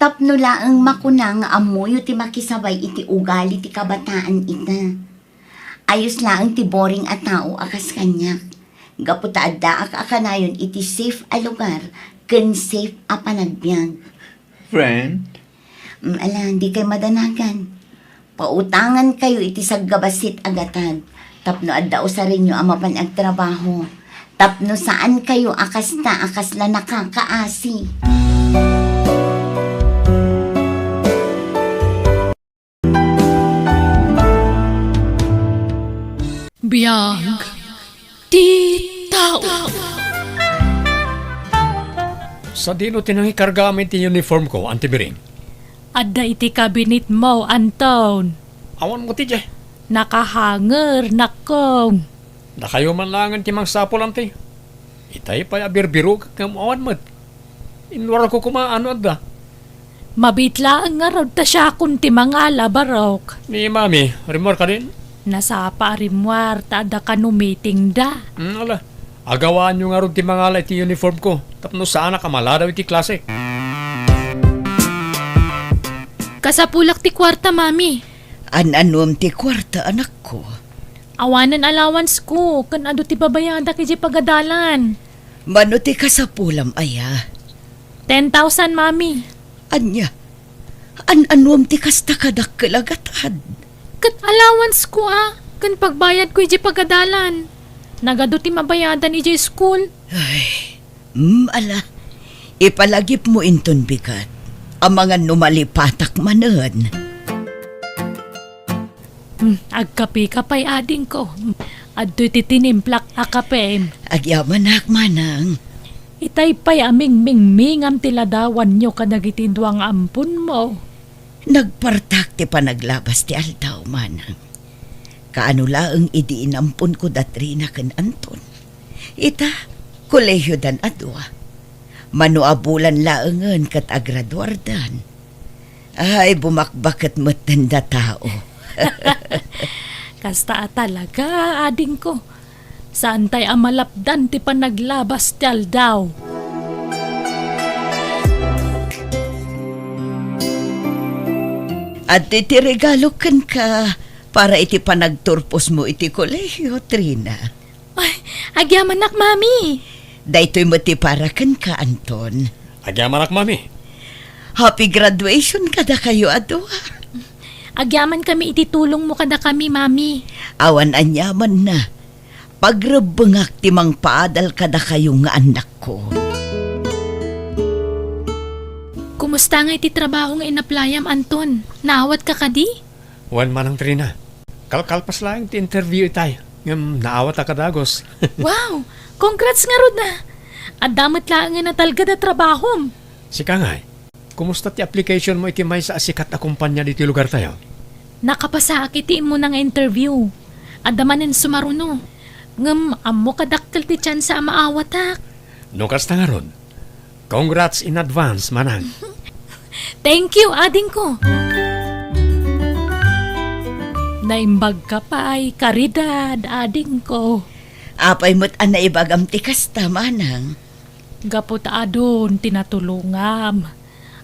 Tapno laang makuna nga amoyo ti makisabay iti ugali ti kabataan ita. Ayos laang ti boring a tao akas kanyak. Gaputa adda akanayon iti safe a lugar ken safe a panagbiag. Friend? Ala, hindi kay madanagan. Pautangan kayo iti saggabasit agatan. Tapno adda sa rinyo amapan agtrabaho. Tapno saan kayo akasta akasla nakakaasi. Biyag ti tao. Sa dino tinangi kargamit ti uniform ko, Auntie Biring. Adda iti kabinet mo, Anton. Awan mo ti jay. Nakahanger, nakong. Na kayo man langan ti mang sapol, Auntie. Itay pa abirbiro kang awan mat. Inwara ko kumaano adda. Mabitla ang nga raw ta siya kung ti mga labarok. Ni Mami, remor ka din? Nasapa rimwar ta ada ka no meeting da. Ala, agawaan nyo nga ron ti mga iti uniform ko. Tapno saan nakamala daw iti klase. Kasapulak ti kwarta, mami. An-anom ti kwarta, anak ko. Awanan allowance ko, kan ado ti babayada kay pagadalan. Mano ti kasapulam, aya? 10,000, mami. Anya, an-anom ti kasta kadakkalagatan. Kat allowance ko kan pagbayad ko pagadalan. Nagado ti mabayadan iji school. Ay, ala, ipalagip mo inton bigat. Ang mga numalipatak manan. Agkapi kapay ading ko. Adto ti tinimplak akapem. Agyaman manang. Itay pay aming mingmingam tiladawan nyo kanagitindwang ampun mo. Nagpartak ti panaglabas ti aldaw manang. Kaano laang idiinampun ko datrina ken Anton. Ita, kolehiyo dan adwa. Manuabulan laangan kat agraduardan. Ay, bumakbakat matanda tao. Kasta talaga, ading ko. Saan tay amalapdan ti panaglabas ti aldaw. At iti regalo kan ka para iti panagturpos mo iti kolehiyo, Trina. Ay, agyamanak, mami. Daytoy mo ti para kan ka, Anton. Agyaman ak, Mami. Happy graduation kada kayo, adwa. Agyaman kami ititulong mo kada kami, mami. Awan anyaman na. Pagrebengak ti mang paadal kada kayo nga anak ko. Kumusta nga iti trabaho nga inaplayam, Anton? Naawat ka kadi? Wan manang Trina. Kalkalpas lang ti interview itay. Ngam naawat akadagos. Wow! Congrats nga rod na! At damat lang nga natalga na trabaho. Sika nga, kumusta ti application mo iti may sa asikat na kumpanya dito lugar tayo? Nakapasa akiti mo na nga interview. At damanin sumaruno. Ngam, amo kadakkel ti tiyan sa amaawatak. Nukas na nga ron. Congrats in advance, manang. Thank you, ading ko. Naimbag ka pa ay karidad, ading ko. Apay mo't anaibagam ti kasta, manang. Gapot adon, tinatulungam.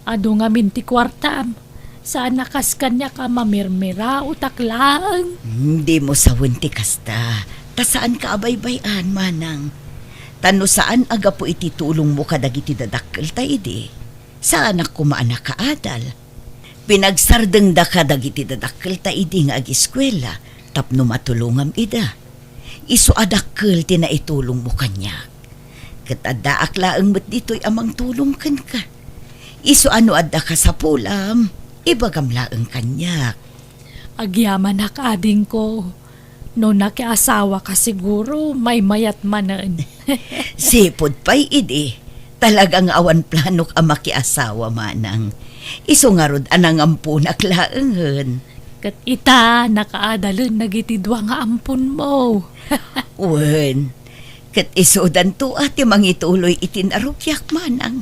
Ado nga minti kwartam. Saan nakas kanya ka mamirmira o taklaan? Hindi mo sawin ti kasta. Ta saan ka abaybayan, manang? Tano saan aga po ititulong mo kadagiti dadakkel ta idi? Saan ako maanak kaadal? Pinagsardeng da kadagiti dadakkel ta idi nga ag-eskwela, tapno matulungam ida. Isu adakkel ti na itulong mo kanya. Kat adda aklaang met dito'y amang tulong kan ka. Isu ano adda ka sa pulam, ibagam laang kanya. Agyaman na ading ko. No nakiasawa ka siguro, may mayat manan. Sipod pa'y idi. Talagang awan planok ang makiasawa manang. Isu nga rod anang ampunak laangan. Kat ita, nakaadalun nagitidwa nga ampun mo. Wen, kat isudan to ati mangituloy itinarukyak manang.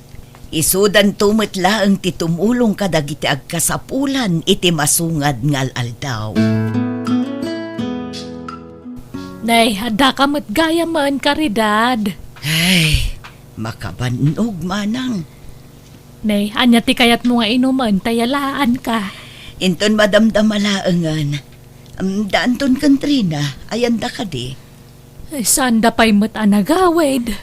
Isudan to metlaang ti tumulong kadagiti agkasapulan iti masungad ngal aldaw. Nay, hada ka mo't gaya man karidad. Ay, makabanog manang. Nay, anya ti kayat mo nga inuman, tayalaan ka. Inton madamdamalaangan. Daanton kantrina, ayanda ka di. Ay, sanda pa'y mo't anagawid.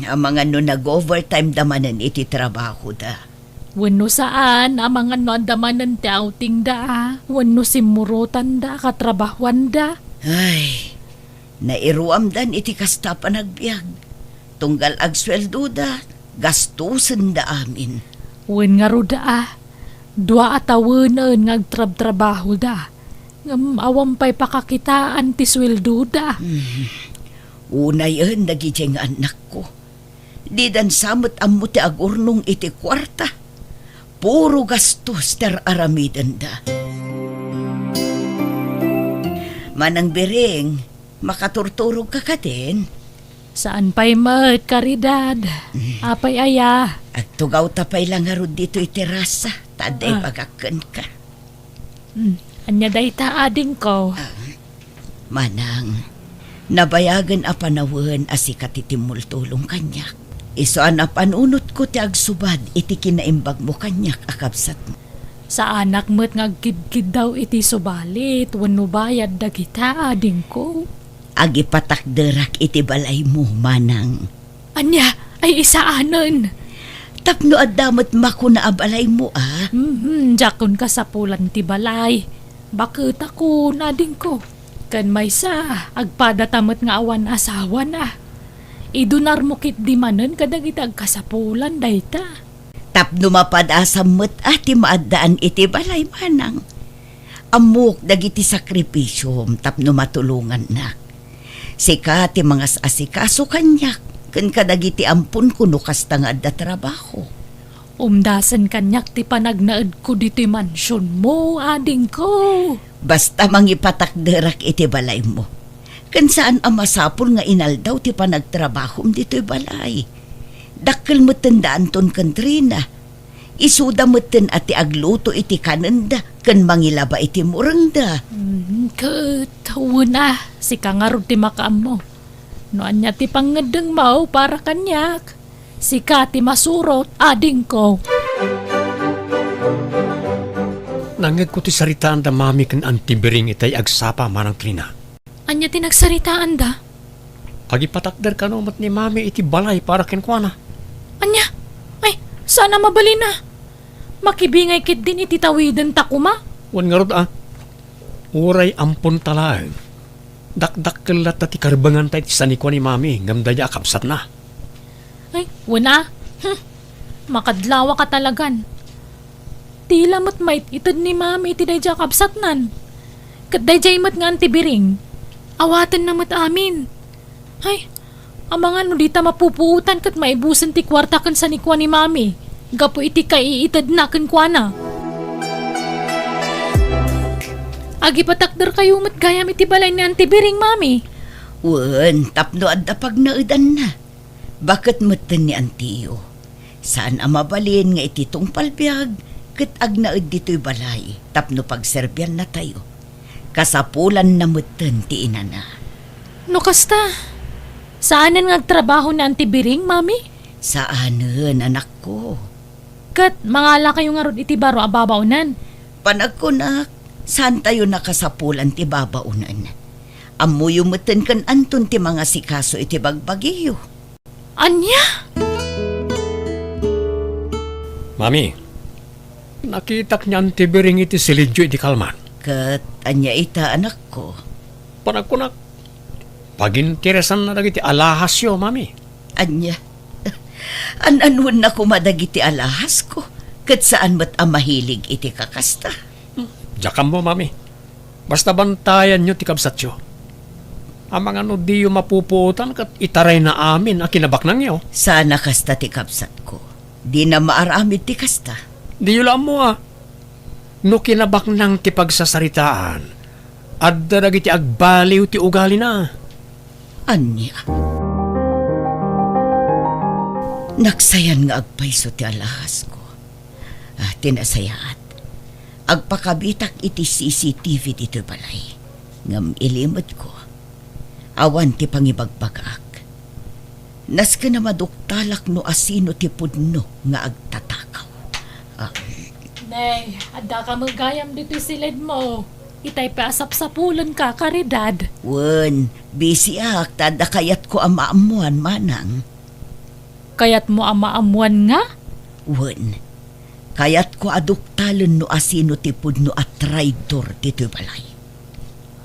Ang mga no nag-overtime damanan iti trabaho da. Wano saan, amang ano andamanan ti outing da. Wano simurutan da, katrabahuan da. Ay, nairuamdan iti kasta panagbiag. Tunggal agsweldo da, gastusin da amin. Wen nga ro da. Dua atawanan ngagtrab-trabaho da. Awam pa'y pakakitaan ti sweldo da. Una yun, nagijeng anak ko. Di dan samot amo ti agurnong iti kwarta. Puro gastos ter aramidan da. Manang Bering, makaturturog ka din. Saan pa'y mat karidad? Apay aya. At tugaw tapay lang harod dito iti rasa. Taday pagakan ka. Anya day ta ading ko. Manang, nabayagan a panawan asikat iti multulong kanyak. Isoan a panunot ko ti agsubad iti kinaimbag mo kanyak akabsat mo. Sa anak mo't ngagkidkid daw iti subalit. Wano bayad da kita ading ko. Agi patakderak iti balay mo, manang. Anya, ay isaanan. Tapno at damat mako na abalay mo, ah. Jakon ka sa pulan ti balay. Bakit ako nading ko? Kan may sa, agpada tamat nga awan asawa na. Idunar mo kit di manen kadagit agkasapulan dayta. Tapno mapadasam mo't ati maadaan iti balay, manang. Amok dagiti sakripisyom tapno matulungan na. Sika ti mga asikaso kanyak, kan kadagiti ampun kuno kasta nga adda trabaho. Umdasan kanyak ti panagnaed ko dito'y mansyon mo, ading ko. Basta mangipatakderak iti balay mo. Kan saan ang masapul nga inaldaw ti panagtrabahom dito'y balay. Dakkel mo tandaan ton kantrina. Isuda mo ten ati agluto iti kananda, kan mangilaba iti murangda. Una, si kangarod ti makaam mo. Noan niya ti pangadang mau para kanyak. Si Kati masurot, ading ko. Nangag ko ti saritaan da mami kan antibering itay agsapa manang trina. Anya ti nagsaritaan da? Agipatakder ka no mat ni mami iti balay para kenkwana. Anya? Ay, sana mabali na. Makibingay kit din iti tawidan takuma. Wan nga rod Uray ampon talaan. Dakdak kelat ti karbangan tayo ti sanikwa ni mami. Gamdaya akapsat na. Ay, wala. Makadlawa ka talagan. Tila mat mait itad ni mami iti dayja kapsat nan. Kat dayjay mat nga antibiring. Awatan na mat amin. Ay, amang ano dita mapupuutan kat maibusan ti kwarta kan sanikwa ni mami. Gapo iti kaiitad na kan kwa na. Agi patakder kayo mat gayam iti balay ni antibiring mami. Wan, tapno adda pag naudan na. Bakit matan ni Antiyo? Saan ang mabalin nga iti tungpalbiag? Kat agnaid dito'y balay. Tapno pagserbyan na tayo. Kasapulan na matan ti inana. No kasta? Saanan ngagtrabaho na antibiring, mami? Saanan, anak ko? Kat, mangala kayo nga ron iti baro ababaunan. Panagkunak, saan tayo nakasapulan ti babaunan? Amuyo matan kan anton ti mga sikaso iti bagbagiyo. Anya? Mami, nakitak niya antibering iti silidyo iti kalman. Kat anya ita, anak ko? Panagkunak, paginteresan na dagiti alahasyo, mami. Anya? An-anuan na kumadagiti alahas ko. Kat saan ba't mahilig iti kakasta? Jakam mo, mami. Basta bantayan nyo ti kabsatyo. Amang ano di yung mapuputan kat itaray na amin ang kinabaknang nyo. Sana kasta ti kapsat ko. Di na maaramid ti kasta. Di yun lang mo No kinabaknang ti pagsasaritaan at darag iti agbaliw ti ugali na. Anya? Naksayan nga agpayso ti alahas ko. Tinasayaat. Agpakabitak iti CCTV dito balay. Ngam ilimot ko. Awan ti pangibagbagak. Nas ka na maduktalak no asino ti pudno nga agtatakaw. Nay, adda ka magayam dito silid mo. Itay paasap sa pulon ka, karidad. Wen, busy ak, tada kayat ko amaamuan manang. Kayat mo amaamuan nga? Wen, kayat ko aduktalon no asino ti pudno at traidor dito balay.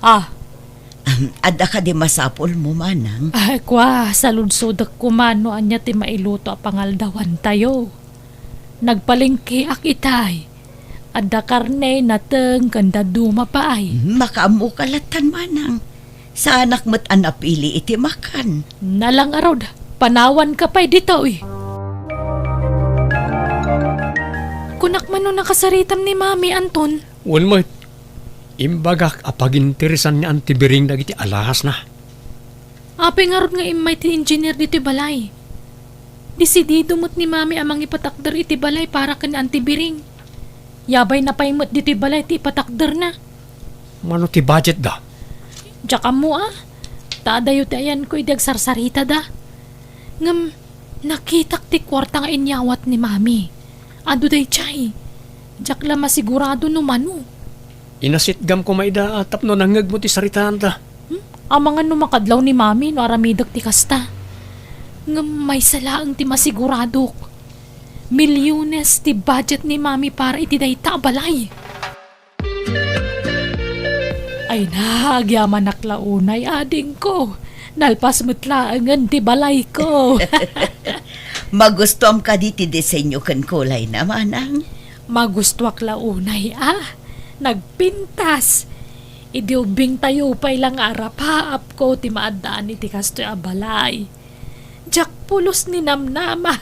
Ah, Adda ka di masapol mo manang. ay kwa, sa ludsodak kumano anya ti mailuto a pangaldawan tayo. Nagpalingki ak itay. Adda karne nateng kanda duma pa ay. Makaamu kalatan manang. Sa anak mo't anapili iti makan. Nalang arod, panawan ka pa'y dito eh. Kunak man no nakasaritam ni Mami Anton. Wan mo, imbagak apaginteresan ni Auntie Bering dagiti alahas na. Ape nga rod nga imay ti engineer dito balay. Desidido mo't ni Mami amang ipatakder iti balay para kan Auntie Bering. Yabay na paimot dito balay ti ipatakder na. Mano ti budget da? Tsaka mo Tadayo ti ayan ko idag sarsarita da. Ngam, nakitak ti kwarta nga inyawat ni Mami. Ado day chay. Diyak la masigurado no mano. Inasitgam ko maida atap no nangag mo ti saritaan da. Amangan no makadlaw ni Mami no aramidag ti kasta. Ngam may salaang ti masigurado. Milyones ti budget ni Mami para iti dayta balay. Ay nagyaman naklaunay ading ko. Nalpas mutlaangan ti balay ko. Magustom ka di ti disenyo kan kulay na manang. Magustuak launay Nagpintas. Idiubing tayo pa'y lang arap-haap ko ti maadaan iti kastoy a balay. Diyak pulos ni namnama.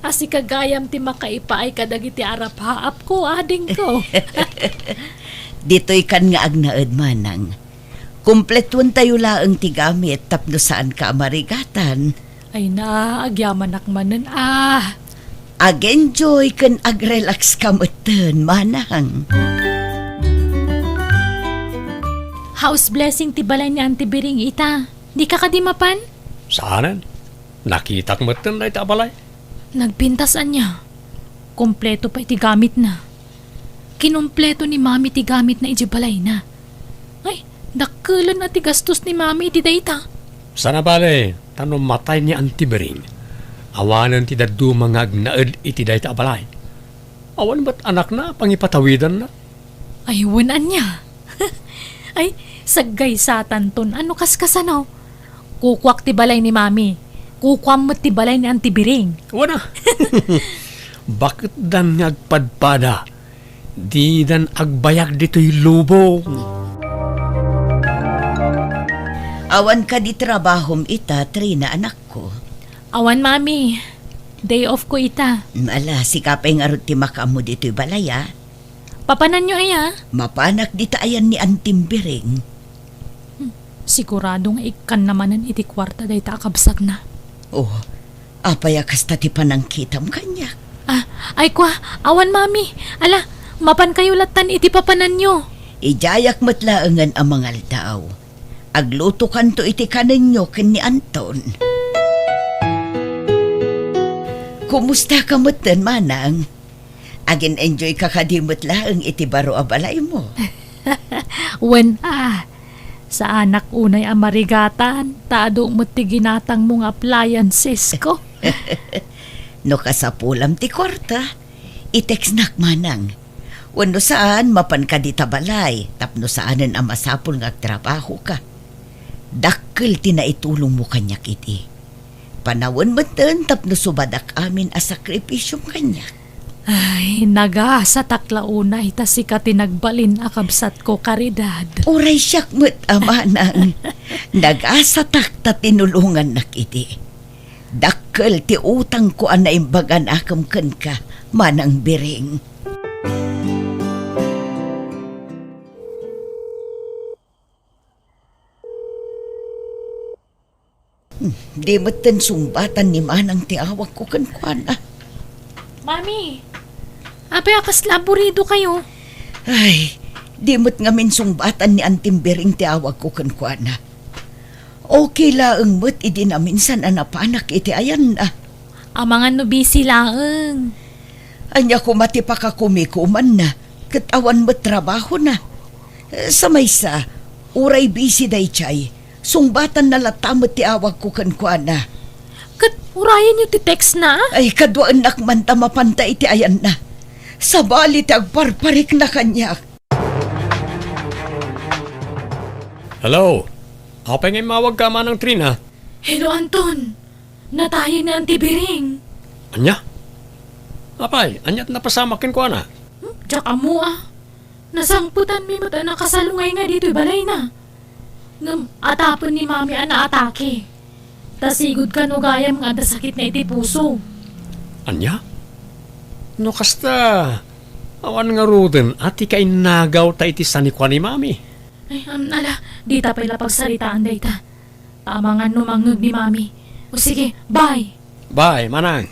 Asi kagayam ti makaipaay kadag iti arap-haap ko ading ko. Dito'y kan nga agnaed manang. Kumpletuan tayo laang ti gamit tapno saan ka marigatan. Ay na, agyaman nakmanan Ag-enjoy kan ag-relax ka matan manang. House blessing ti balay ni Auntie Bering ita. Di ka kadimapan? Saanan? Nakitak mo ito na itabalay. Nagpintasan niya. Kompleto pa iti gamit na. Kinumpleto ni Mami ti gamit na iti balay na. Ay, dakkelan na ti gastos ni Mami iti dayta. Sana bale, tanong matay ni Auntie Bering. Awanan ti dadu mga agnaed iti dayta abalay. Awan ba't anak na pangipatawidan na? Ay, wanan niya. Ay, saggay satan ton. Ano kaskasanaw? Kukwak ti balay ni Mami. Kukwam mo ti balay ni Auntie Bering. Wana. Bakit dan ngagpadpada? Di dan agbayag dito'y lubo. Awan ka di trabahom ita, Trina anak ko. Awan, Mami. Day off ko ita. Ala, sikapay nga rin ti makamu dito'y balaya. Papanan nyo aya? Mapanak di ayan ni Antim Bering. Siguradong ikan namanan iti kwarta day takabsat na. Oh, apaya kasta ti panangkitam kanya. Ay kwa, awan Mami. Ala, mapan kayo latan iti papanan nyo. Ijayak matlaangan ang mga aldaw. Agluto kanto iti kanan nyo ken ni Anton. Kumusta ka matan manang? Agin enjoy ka kadimot laang iti baro abalay mo. When sa anak unay amarigatan, tado mo ti ginatang mong appliances ko. No kasapulam ti kwarta, itex nak manang. Wano saan mapan ka di tabalay, tapno saanan ang masapul nga trabaho ka. Dakkel tinaitulong mo kanyak iti. Panawon mo ten tapno subadak amin a sakripisyong kanyak. Ay, naga sa taklaunay ta si ka tinagbalin akabsat ko karidad. Uray siyak mo't amanang. Nag-asatak ta tinulungan nakiti. Dakkel ti utang ko ana imbagan akam ken ka, Manang Bering. Di mo't ten sumbatan ni Manang ti awag ko ken kuana. Mami, apay akas laburido kayo. Ay, di mo't nga min sumbatan ni Antim Bering ti awag ko ken kuana. Okay laeng mo't idi na minsan anapanak iti ayan na. Ang mga nubisi laeng. Anya ko mati pa ka kumikuman na. Katawan mo't trabaho na. Sa maysa, uray busy day chay. Sungbatan na latamot ti awag ko kankwana. Kat urayan nyo ti text na? Ay kadwaan nakman tamapanta iti ayan na. Sa balit agparparik na kanya. Hello? Apa ngay mawag ka manang Trina? Hello, Anton. Natayin na ang tibiring. Anya? Apay, anyat napasamakin ko na. Diyak amo ah. Nasangputan mi mo ta nakasalungay nga dito'y balay na. Ngam, atapon ni mami ana atake. Tasigod ka no gayam nga da sakit na iti puso. Anya? No kasta, awan nga ruden, ati ka inagaw ta iti sanikwa ni mami. Ay, ala, di ta pala pagsaritaan day ta. Tama nga numangag ni mami. O sige, bye. Bye, manang.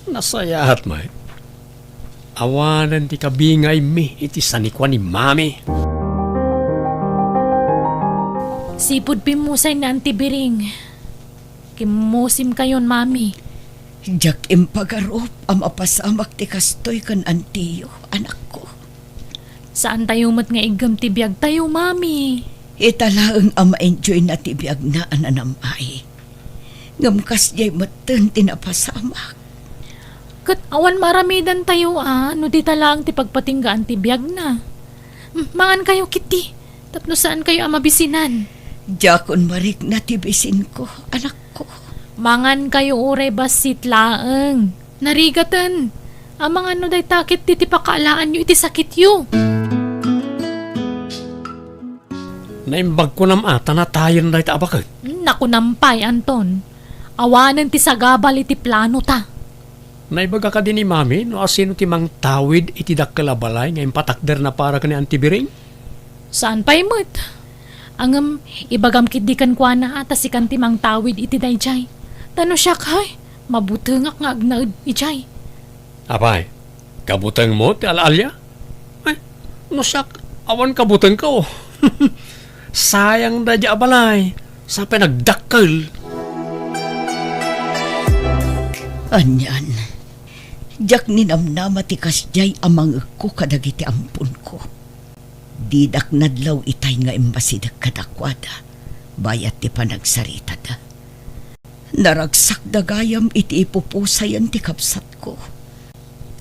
Nasayahat mo eh. Awanan ti kabingay mi iti sanikwa ni mami. Sipod pimusay na antibiring. Kimusim kayon, mami. Jak impagarop ang mapasamak ti kastoy kan antiyo, anak ko. Saan tayo mat nga igam tibiyag tayo, mami? Italaang ang ma-enjoy na tibiyag na ananamay. Ngamkas jay matan tinapasamak. Kat awan maramidan tayo no di talang ti pagpatinggaan ti biyag na. Mangan kayo kiti, tapno saan kayo ang mabisinan. Jakon marik na tibisin ko, anak ko. Mangan kayo ure basit laeng. Narigatan, ang mga day takit ti pakaalaan nyo iti sakit yo. Naimbag ko nam ata na tayo na ita abakag. Naku nampay, Anton. Awanan ti sagabal iti plano ta. Naibaga ka din ni mami no asino ti mang tawid iti dakkalabalay ngayon patakder na para ka ni Antibiring? Saan pa'y mo't? Angam, ibagam kidikan kwa na ata si kanti mang tawid iti dayjay. Tano siya kay, mabutengak nga agnaid ijay. Apay, kabuteng mo ti alalya? Ay, no siyak, awan kabuteng ko. Sayang da di abalay, sa pinagdakkel. Anyan, jak ninamnama ti kasjay amang ko kadagiti ampun ko. Didak nadlaw itay nga imbasidag kadakwada, bayat ti panagsarita da. Naragsak dagayam iti ipupusayan ti kapsat ko.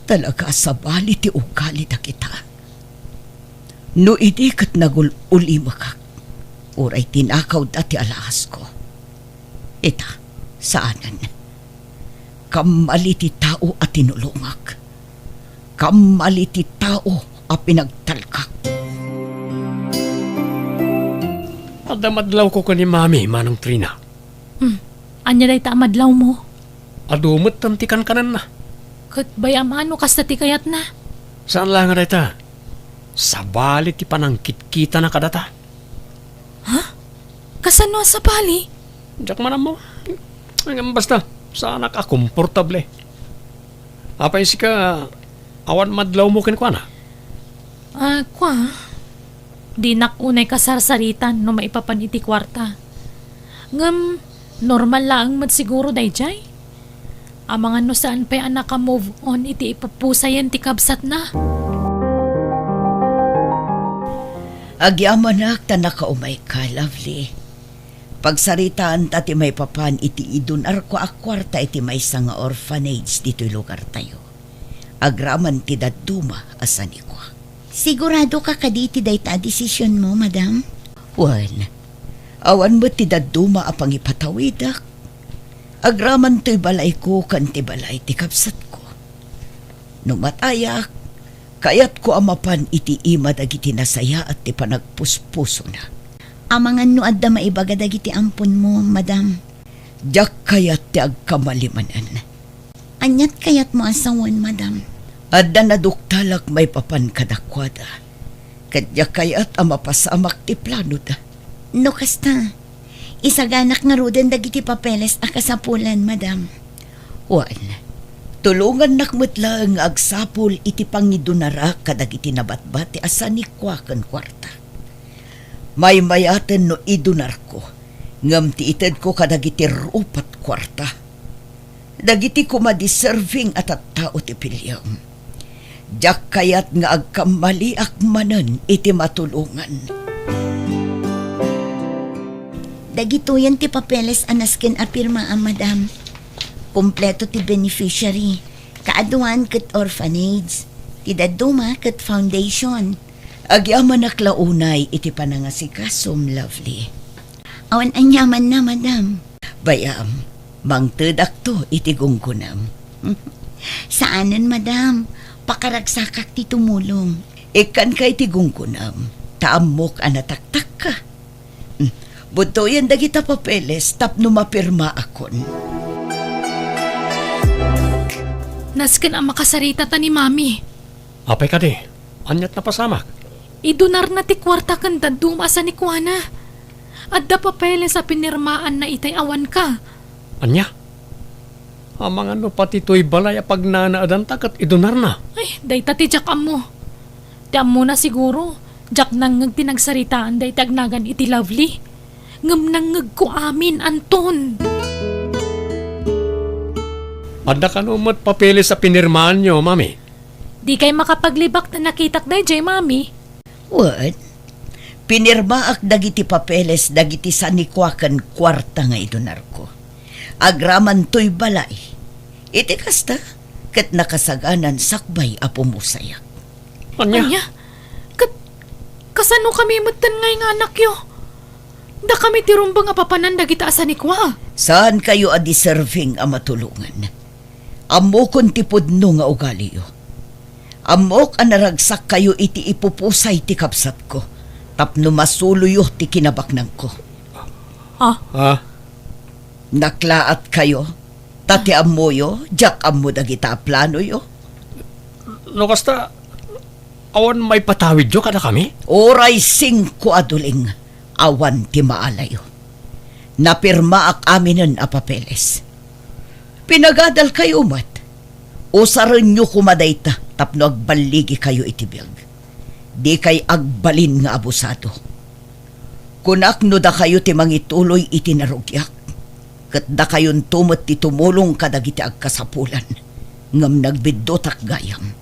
Talaga sa bali ti ugali da kita. No idi kat nagululi makak, uray tinakaw dati alahas ko. Ita, saanan? Kamali ti tao at tinulungak. Kamali ti tao a pinagtalkak. Adamadlaw ko ka ni mami, manang Trina. Anya day ta madlaw mo. Adumot tantikan kanan na. Kat bayamano kas ti kayat na. Saan lang nga dita? Sa bali ti panangkit-kita na kadata. Kasano sa bali? Diyak man mo. Hanggang basta, sana ka komportable. Apay si ka, awan madlaw mo kinkwa na. Kwa. Di nakunay kasarsaritan no maipapan iti kwarta. Ngam, normal lang siguro dayjay. Ang mga no saan pa anak ka move on iti ipapusayan ti kabsat na. Agyamanak ta nakaumay ka, lovely. Pagsaritaan ta ti may papan iti idun arko akwarta iti may nga orphanage dito'y lugar tayo. Agraman ti daduma asan ikwa. Sigurado ka kaditi dayta desisyon mo, madam? Wan, awan mo ti daduma apang ipatawidak. Agraman to'y balay ko kan ti balay ti kapsat ko. Numatayak, kayat ko amapan iti ima dagiti nasaya at ti panagpuspuso na. Amangan no adda maibaga dagiti ampun mo, madam. Diyak kayat ti agkamalimanan. Anyat kayat mo asawan, madam. Adda na duktalak may papan kadakwada. Kadya kayat amapasamak ti plano da. No kasta, isaganak nga ruden dagiti papeles a kasapulan, madam. Wan, tulungan nakmutla ang agsapul iti pangidunara kadag iti nabatbati asan ni kwakan kwarta. May mayaten no idunar ko. Ngam ti ited ko kadagiti rupat kwarta. Dagiti ko madiserving at tao ti pilyam. Diyak kayat nga agkamali akmanen iti matulungan. Dagitoyan ti papeles anasken a pirma madam. Kompleto ti beneficiary. Kaaduan ket orphanage. Ti daduma ket foundation. Agyaman naklaunay iti panangasikasom, Lovely. Awan anyaman na madam. Bayam, mangtedak to iti gungkunam. Saanan madam? Pakaragsakak ti tumulong. Ikan kay ti gungkunam. Taamok anataktak ka. Buto yan dagita papeles tapno mapirma akon. Nasken ang makasarita ta ni Mami. Apay ka di, anyat na pasamak. Idunar na ti kwarta kanda dumasa ni Kuana. At da papele sa pinirmaan na itay awan ka. Anya? Amang ano pati to'y balay pag nanaadan takat idunar na. Ay, day ta ti jak mo. Ti mo na siguro. Jak nang tinagsaritaan day tagnagan iti Lovely. Ngam nang ko amin, Anton. Adda ka numat papeli sa pinirmaan nyo, Mami. Di kay makapaglibak na nakitak day, Jay, Mami. What? Pinirmaak dagiti papeles dagiti sanikwakan kwarta nga idunar ko. Agraman to'y balay. Iti kasta, kat nakasaganan sakbay apumusayak. Anya? Anya? Kasano kami mutan ngay nga anak yo? Da kami tirumbang apapanan dagita asanikwa. Saan kayo deserving a matulungan? Amokon ti pudno nga ugali yo. Amok anaragsak kayo iti ipupusay ti kapsat ko. Tapno masuluyo ti kinabaknang ko. Ha? Naklaat kayo? Tati amo yo? Jak amo dagita plano yo? No kasta, awan may patawid yo kada kami? Oray 5 aduling. Awan ti maalayo. Napirma ak aminen a papeles. Pinagadal kayo mat. Usaran nyo kumadayta tapno agbaligi kayo itibiyag. Di kay agbalin nga abusado. Kunakno da kayo ti mangituloy iti narugyak. Kat da kayon tumot ti tumulong kadagiti agkasapulan. Ngam nagbidotak gayam.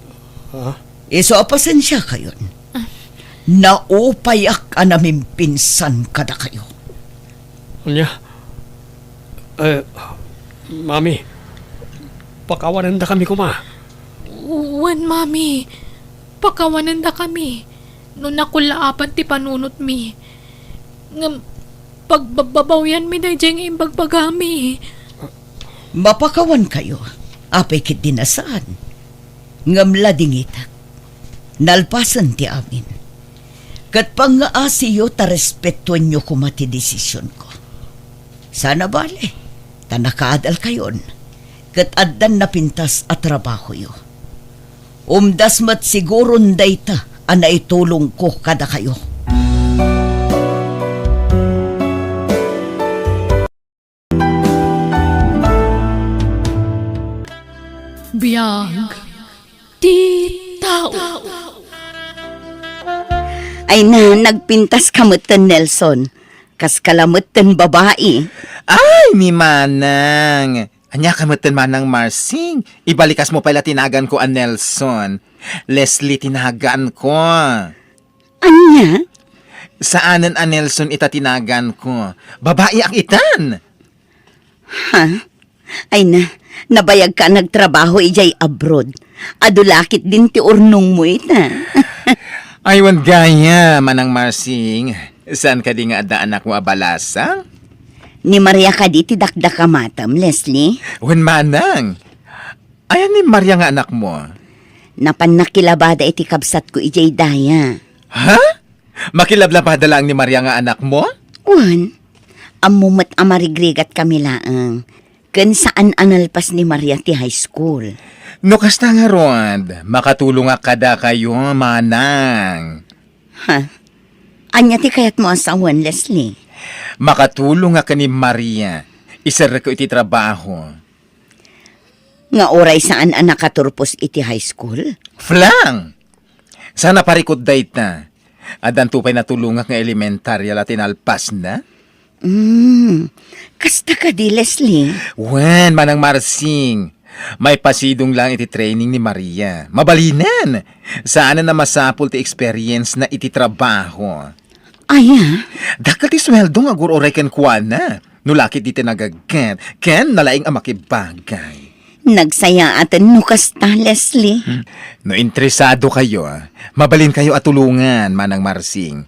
Iso apasensya kayon. Naupayak anaming pinsan kada kayo. Anya? Mami, pakawanan da kami kuma. Uwan, Mami. Pakawanan da kami. No nakulaapan ti panunot mi. Ngam, pagbabawyan mi day jeng imbagbagami. Mapakawan kayo. Apay kit dinasaan. Ngam ladingitak. Nalpasan ti amin. Kat pangaasiyo ta respetuan nyo kumati desisyon ko. Sana bale, tanakaadal kayon. Kat addan napintas at trabaho yo. Umdas mat siguron dayta ana itulong ko kada kayo. Biyag. Di tao. Ay na, nagpintas kamutan Nelson. Kas kalamutan babae. Ay, mi manang. Anya kamutan manang Marsing. Ibalikas mo pala tinagan ko an Nelson. Leslie tinagan ko. Anya? Saanan an Nelson ita tinagan ko? Babae ang itan. Ha? Ay na, nabayag ka nagtrabaho ijay abroad. Adulakit din ti urnong mo ita. Aywan gaya, manang Marsing. Saan ka di nga ada anak mo abalasa? Ni Maria ka di ti dakdaka matam, Leslie. Wen manang. Ayan ni Maria nga anak mo. Napan nakilabada iti kabsat ko ijay daya. Ha? Makilablabada lang ni Maria nga anak mo? Wan, amumat amarigrigat kami laang. Kan saan analpas ni Maria ti high school. No kasta nga Rod, makatulong nga kada kayo, manang. Ha? Anya ti kayat mo asawan, Leslie? Makatulong nga ka ni Maria. Isar ko iti trabaho. Nga oray saan ang nakaturpos iti high school? Flang! Sana parikot dayta. Adan tupay natulungak nga elementarya la tinalpas na? Kasta ka di, Leslie. Wen, manang Marsing. May pasidong lang iti training ni Maria. Mabalinan. Saan na masapul ti experience na iti trabaho. Aya, Dakal ti sweldo nga guroray ken kuana. Nulakit di tinagagat. Ken nalaing ang makibagay. nagsaya atan no kasta, Leslie. No interesado kayo, mabalin kayo at tulungan, manang Marsing.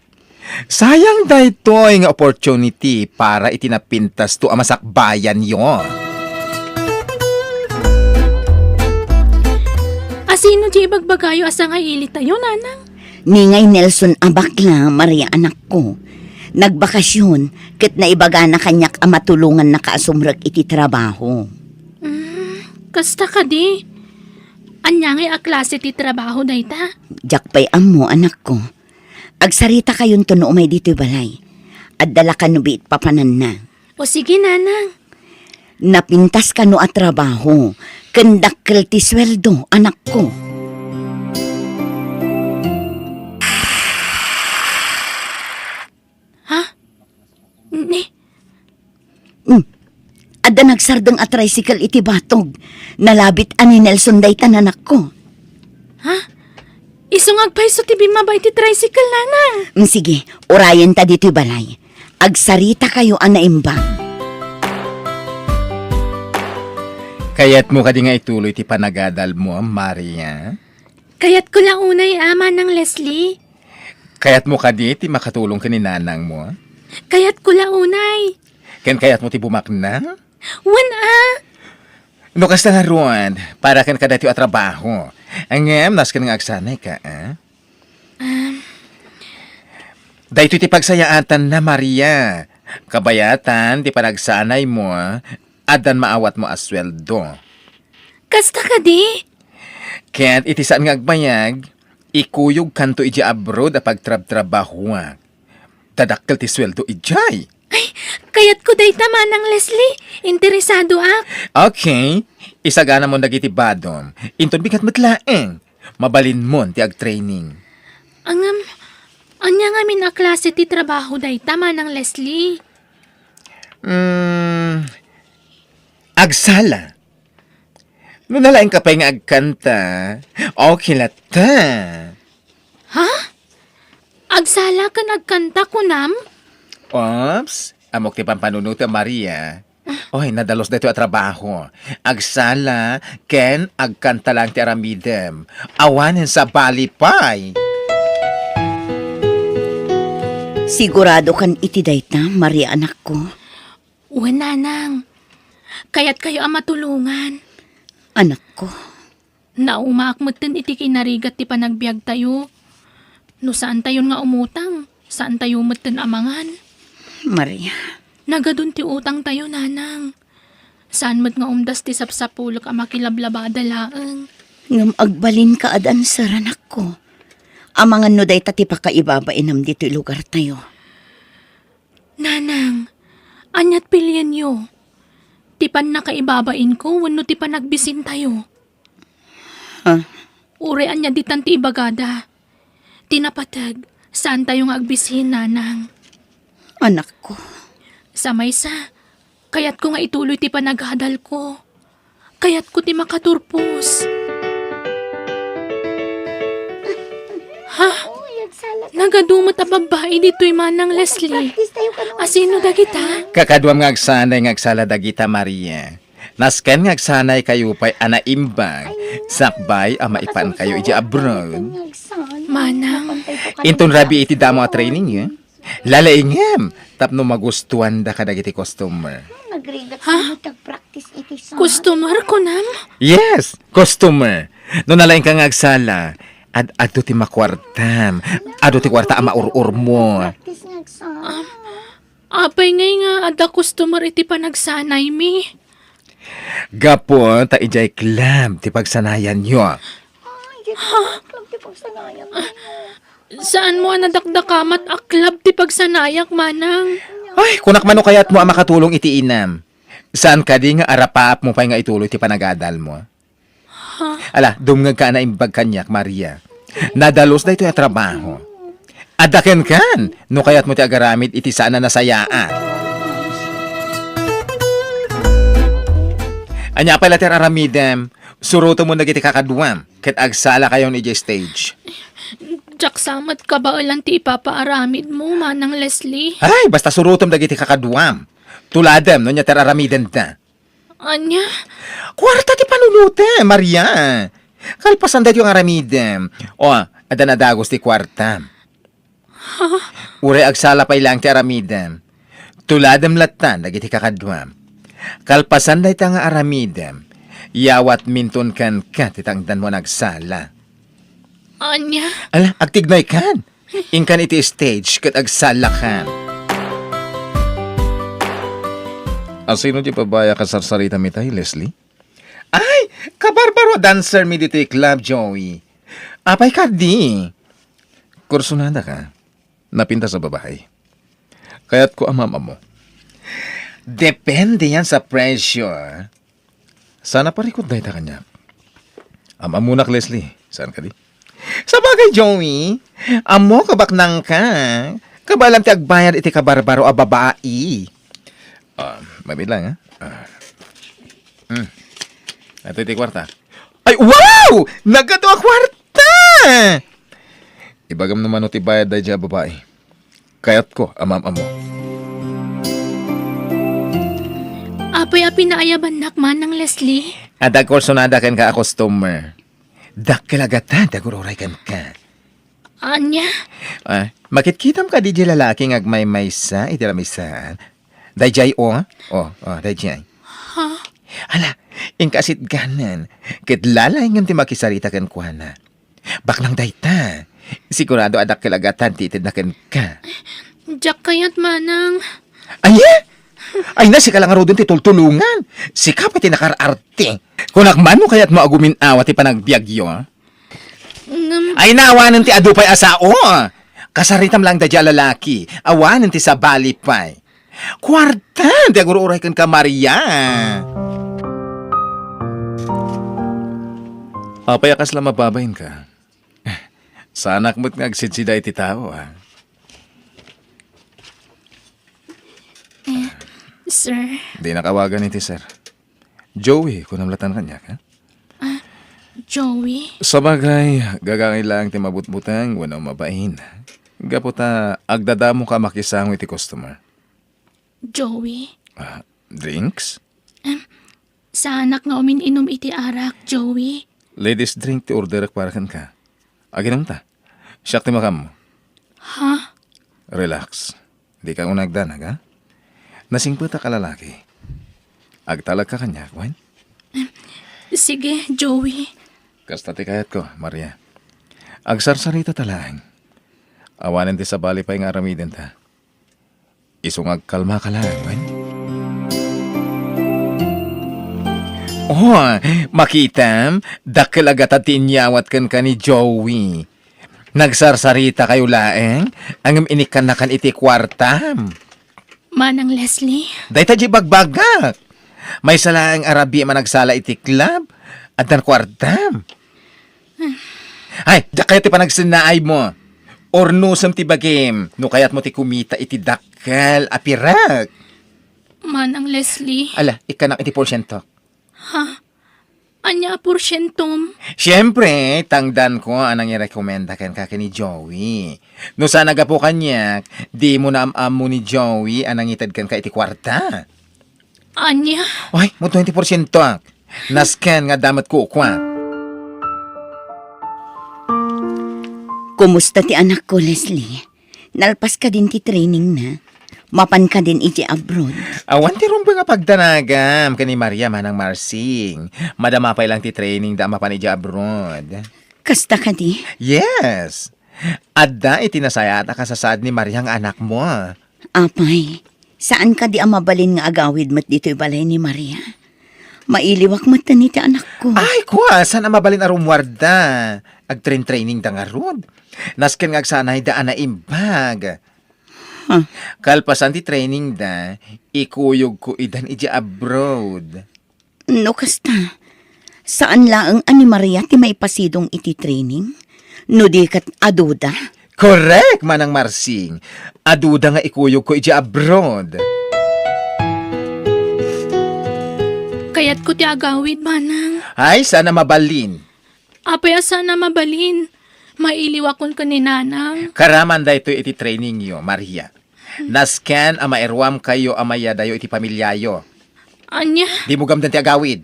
Sayang daytoy nga opportunity para itinapintas to amasakbayan yo. Asino di bagbagayo asa nga ili tayo, nanang? Ningay Nelson abakla, Maria anak ko. Nagbakasyon, ket naibaga na kanyak ang matulungan na kaasumrag iti trabaho. Kasta ka di. Anya nga klase ti trabaho dayta? Jakpay amo, anak ko. Agsarita kayon to no umay dito'y balay. At dala ka no biit papanan na. O sige, nanang. Napintas ka no at trabaho. Kendakkel ti sweldo, anak ko. Ni, Ada nagsardeng at tricycle iti batog. Nalabit ani Nelson daytan anak ko. isungag pa iso ti bimaba iti tricycle, nanang. Sige, orayan ta dito'y balay. Agsarita kayo anaimbang. Kaya't mo ka di nga ituloy ti panagadal mo, Maria. Kaya't ko lang unay ama ng Leslie. Kaya't mo ka di ti makatulong ka ni nanang mo. Kaya't ko lang unay. Ken kaya't mo ti bumakna. No kasta nga ruan, para ken ka dati at trabaho. Angem, nas ken nga agsanay ka, Dahito ti pagsayaatan na, Maria. Kabayatan, ti panagsanay mo, adan maawat mo asweldo. Kasta ka di. Kaya't iti saan nga agbayag, ikuyog kanto iji abroad a pagtrab-trabaho. Tadakkel ti sweldo ijay. Kaya't ko day tama ng Leslie. Interesado ak. Okay, isagana mo dagiti badom. Inton bigat matlaeng. Mabalin mo ti ag-training. Anya nga min a klase ti trabaho day tama ng Leslie. Agsala. No nalaing ka pa nga agkanta, okay lata. Agsala ka nagkanta ko nam? Ops, amok ti pampanunuto, Maria. Oy, nadalos dito at trabaho. Agsala, ken agkanta lang ti aramidem. Awanin sa balipay. Sigurado kan iti dayta, Maria anak ko. Nanang. Kaya't kayo ang matulungan. Anak ko. Naumaakmutin iti kinarigat ti panagbiag tayo. No saan tayo nga umutang? Saan tayo mutin amangan? Maria. Nagadun ti utang tayo, nanang. Saan mat nga umdas ti sapsapulok ang makilablabada laeng. Ngam agbalin ka adan sir anak ko. Amangan no day tati pakaibabainam dito lugar tayo. Nanang, anyat pilyan yo. Tipan na kaibabain ko, wano ti panagbisin tayo. Ure anya ditan ti ibagada. Tinapatag, saan tayo nga agbisin, nanang? Anak ko. Sa maysa, kayat ko nga ituloy ti panaghadal ko. Kayat ko ti makaturpos. Nagadumot a babae dito'y manang Leslie. Asino dagita? Kakaduam nga agsanay nga agsala dagita, Maria. Nasken nga agsanay kayo pa'y anaimbang. Sakbay ang maipan kayo iji abroad. Manang, Inton rabi iti damo a training ya. Lalaingem, tapno magustuhan da ka dagiti customer. customer ko nam? Yes, customer. No nalaing ka nga agsala, ado ti makwartam. Ado ti kwarta ang maurur mo. Apay ngay nga ada customer iti panagsanay mi. Gapo, ta ijay club ti pagsanayan nyo. Saan mo nadakdakamat aklab ti pagsanayak, manang? Ay, kunak mano kaya't mo ang makatulong iti inam. Saan ka di nga arapaap mo pa nga ituloy ti panagadal mo? Ala, dumngag ka na imbag kanyak, Maria. Nadalos na ito yung trabaho. Adaken kan, no kayat mo ti agaramid iti sana nasayaan. Anya pala ti aramidem, suruto mo nagiti kakadwam, ket agsala kayo ni stage. Jak samat ka ba lang ti ipapaaramid mo, Manang Leslie? Ay, basta surutom dagiti kakadwam. Tuladem, no niya ti aramiden ta. Anya? Kwarta ti panunute, Maria. Kalpasan dati yung aramidem. O, ada na dagos ti kwarta. Ure agsala pa ilang ti aramidem. Tuladem latan, dagiti kakadwam. Kalpasan dati nga aramidem. Yawat minton kan ka, titangdan mo nagsala. Anya? Ala, agtignay kan. Inkan iti stage, kat agsala kan. Sino di pabaya ka sarsarita mi tayo, Leslie? Ay, kabarbaro dancer mi dito club, Joey. Apay ka di. Kursunada ka. Napinta sa babae. Kaya't ko amama mo. Depende yan sa pressure. Sana parikot dahi ta kanya. Amamunak, Leslie. Saan ka di? Sa bagay, Joey. Amo kabaknang ka. Kabalang ti agbayad iti kabarbaro a babae. Mabit lang, ha? Ito iti kwarta. Ay, wow! Nagkato a kwarta! Ibagam naman o ti bayad dahi dya babae. Kayat ko, amam-amo. Apay pinaayaban nak, Manang Leslie? Adag korsonada ken ka a customer. Dak kilagatan, daguroray kan ka. Anya? Makitkitam ka di dya lalaki ngagmay-maysa, iti lamisan. Dayjay dayjay. Ha? Hala, ingkasit ganan. Ket lalay ngam ti makisarita ken kuana. Baklang dayta. Sigurado adak kilagatan titid na ken ka. Jak kayat, Manang. Ay na, si kalangaro dun ti tultulungan. Si kapati nakararte. Kung nakmano kayat mo agumin awa ti panagbiagyo. Ay naawanan ti adupay asao. Kasaritam lang dadya lalaki. Awanan ti sa balipay. Kwarta, di agururay kan ka, Maria. Apay akas lang mababayin ka. Sana mo't ngagsidsida iti tao, ha? Sir? Di nakawagan iti, sir. Joey, kung namlatan kanya, ha? Joey? Sa bagay, gagangin lang ti mabutbutang, wala mabain. Gaputa, agdadamo ka makisang iti customer. Joey? Drinks? Sa anak nga umininom iti arak, Joey? Ladies drink ti order para kan ka. Aginom ta. Siyak ti makam mo. Ha? Relax. Di ka unagdanag, ha? Nasingputa ka lalaki. Agtalag ka kanya, Gwen. Sige, Joey. Kasta ti kayat ko, Maria. Agsarsarita talang. Awanan ti sa bali pa yung aramidin ta. Isungag kalma ka lang, Gwen. Makitam, dakil agad at tinyawat kan ka ni Joey. Nagsarsarita kayo laeng, ang inikanakan iti kwartam. Manang Leslie? Day ta di bagbagak. May salaang Arabi managsala iti club at dan kwartam. Ay, da kayo ti panagsinaay mo. Or no sam ti bagim, no kayat mo ti kumita iti dakal apirak. Manang Leslie? Ala, ikanak iti porsyento. Ha? Anya porsyentom? Siyempre, tangdan ko anang i-recommenda kan ka ni Joey. No sana ga po kanyak, di mo na am-am mo ni Joey anang itad kan ka iti kwarta. Anya? Ay, mo 20% ak. Nascan nga damat ko kwa. Kumusta ti anak ko, Leslie? Nalpas ka din ti training na. Mapan ka din iti abroad. Awan ti rumbo nga pagdanagam kani Maria manang Marsing. Madama pa lang ti training da mapan iti abroad. Kasta ka di? Yes. Adda itinasaya at kasasad ni Maria ang anak mo. Apay, saan ka di amabalin nga agawid mat dito'y balay ni Maria? Mailiwak mat na ti anak ko. Ay, kuha, saan ang mabalin arumwarda? Agtrain-training da nga rod. Nasken nga agsanay da na imbag. Huh. Kalpasan ti training da, ikuyog ko idan iti abroad. No, kasta. Saan laang ani Maria ti maipasidong iti training? No di kat aduda? Correct, Manang Marsing. Aduda nga ikuyog ko iti abroad. Kayat ko ti agawid, manang. Ay, sana mabalin. Apay sana mabalin. Mailiwakon ka ni nanang. Karaman da ito iti training yo, Maria. Nascan ama erwam kayo amaya dayo iti pamilyayo. Anya? Di mo gamdan ti agawid.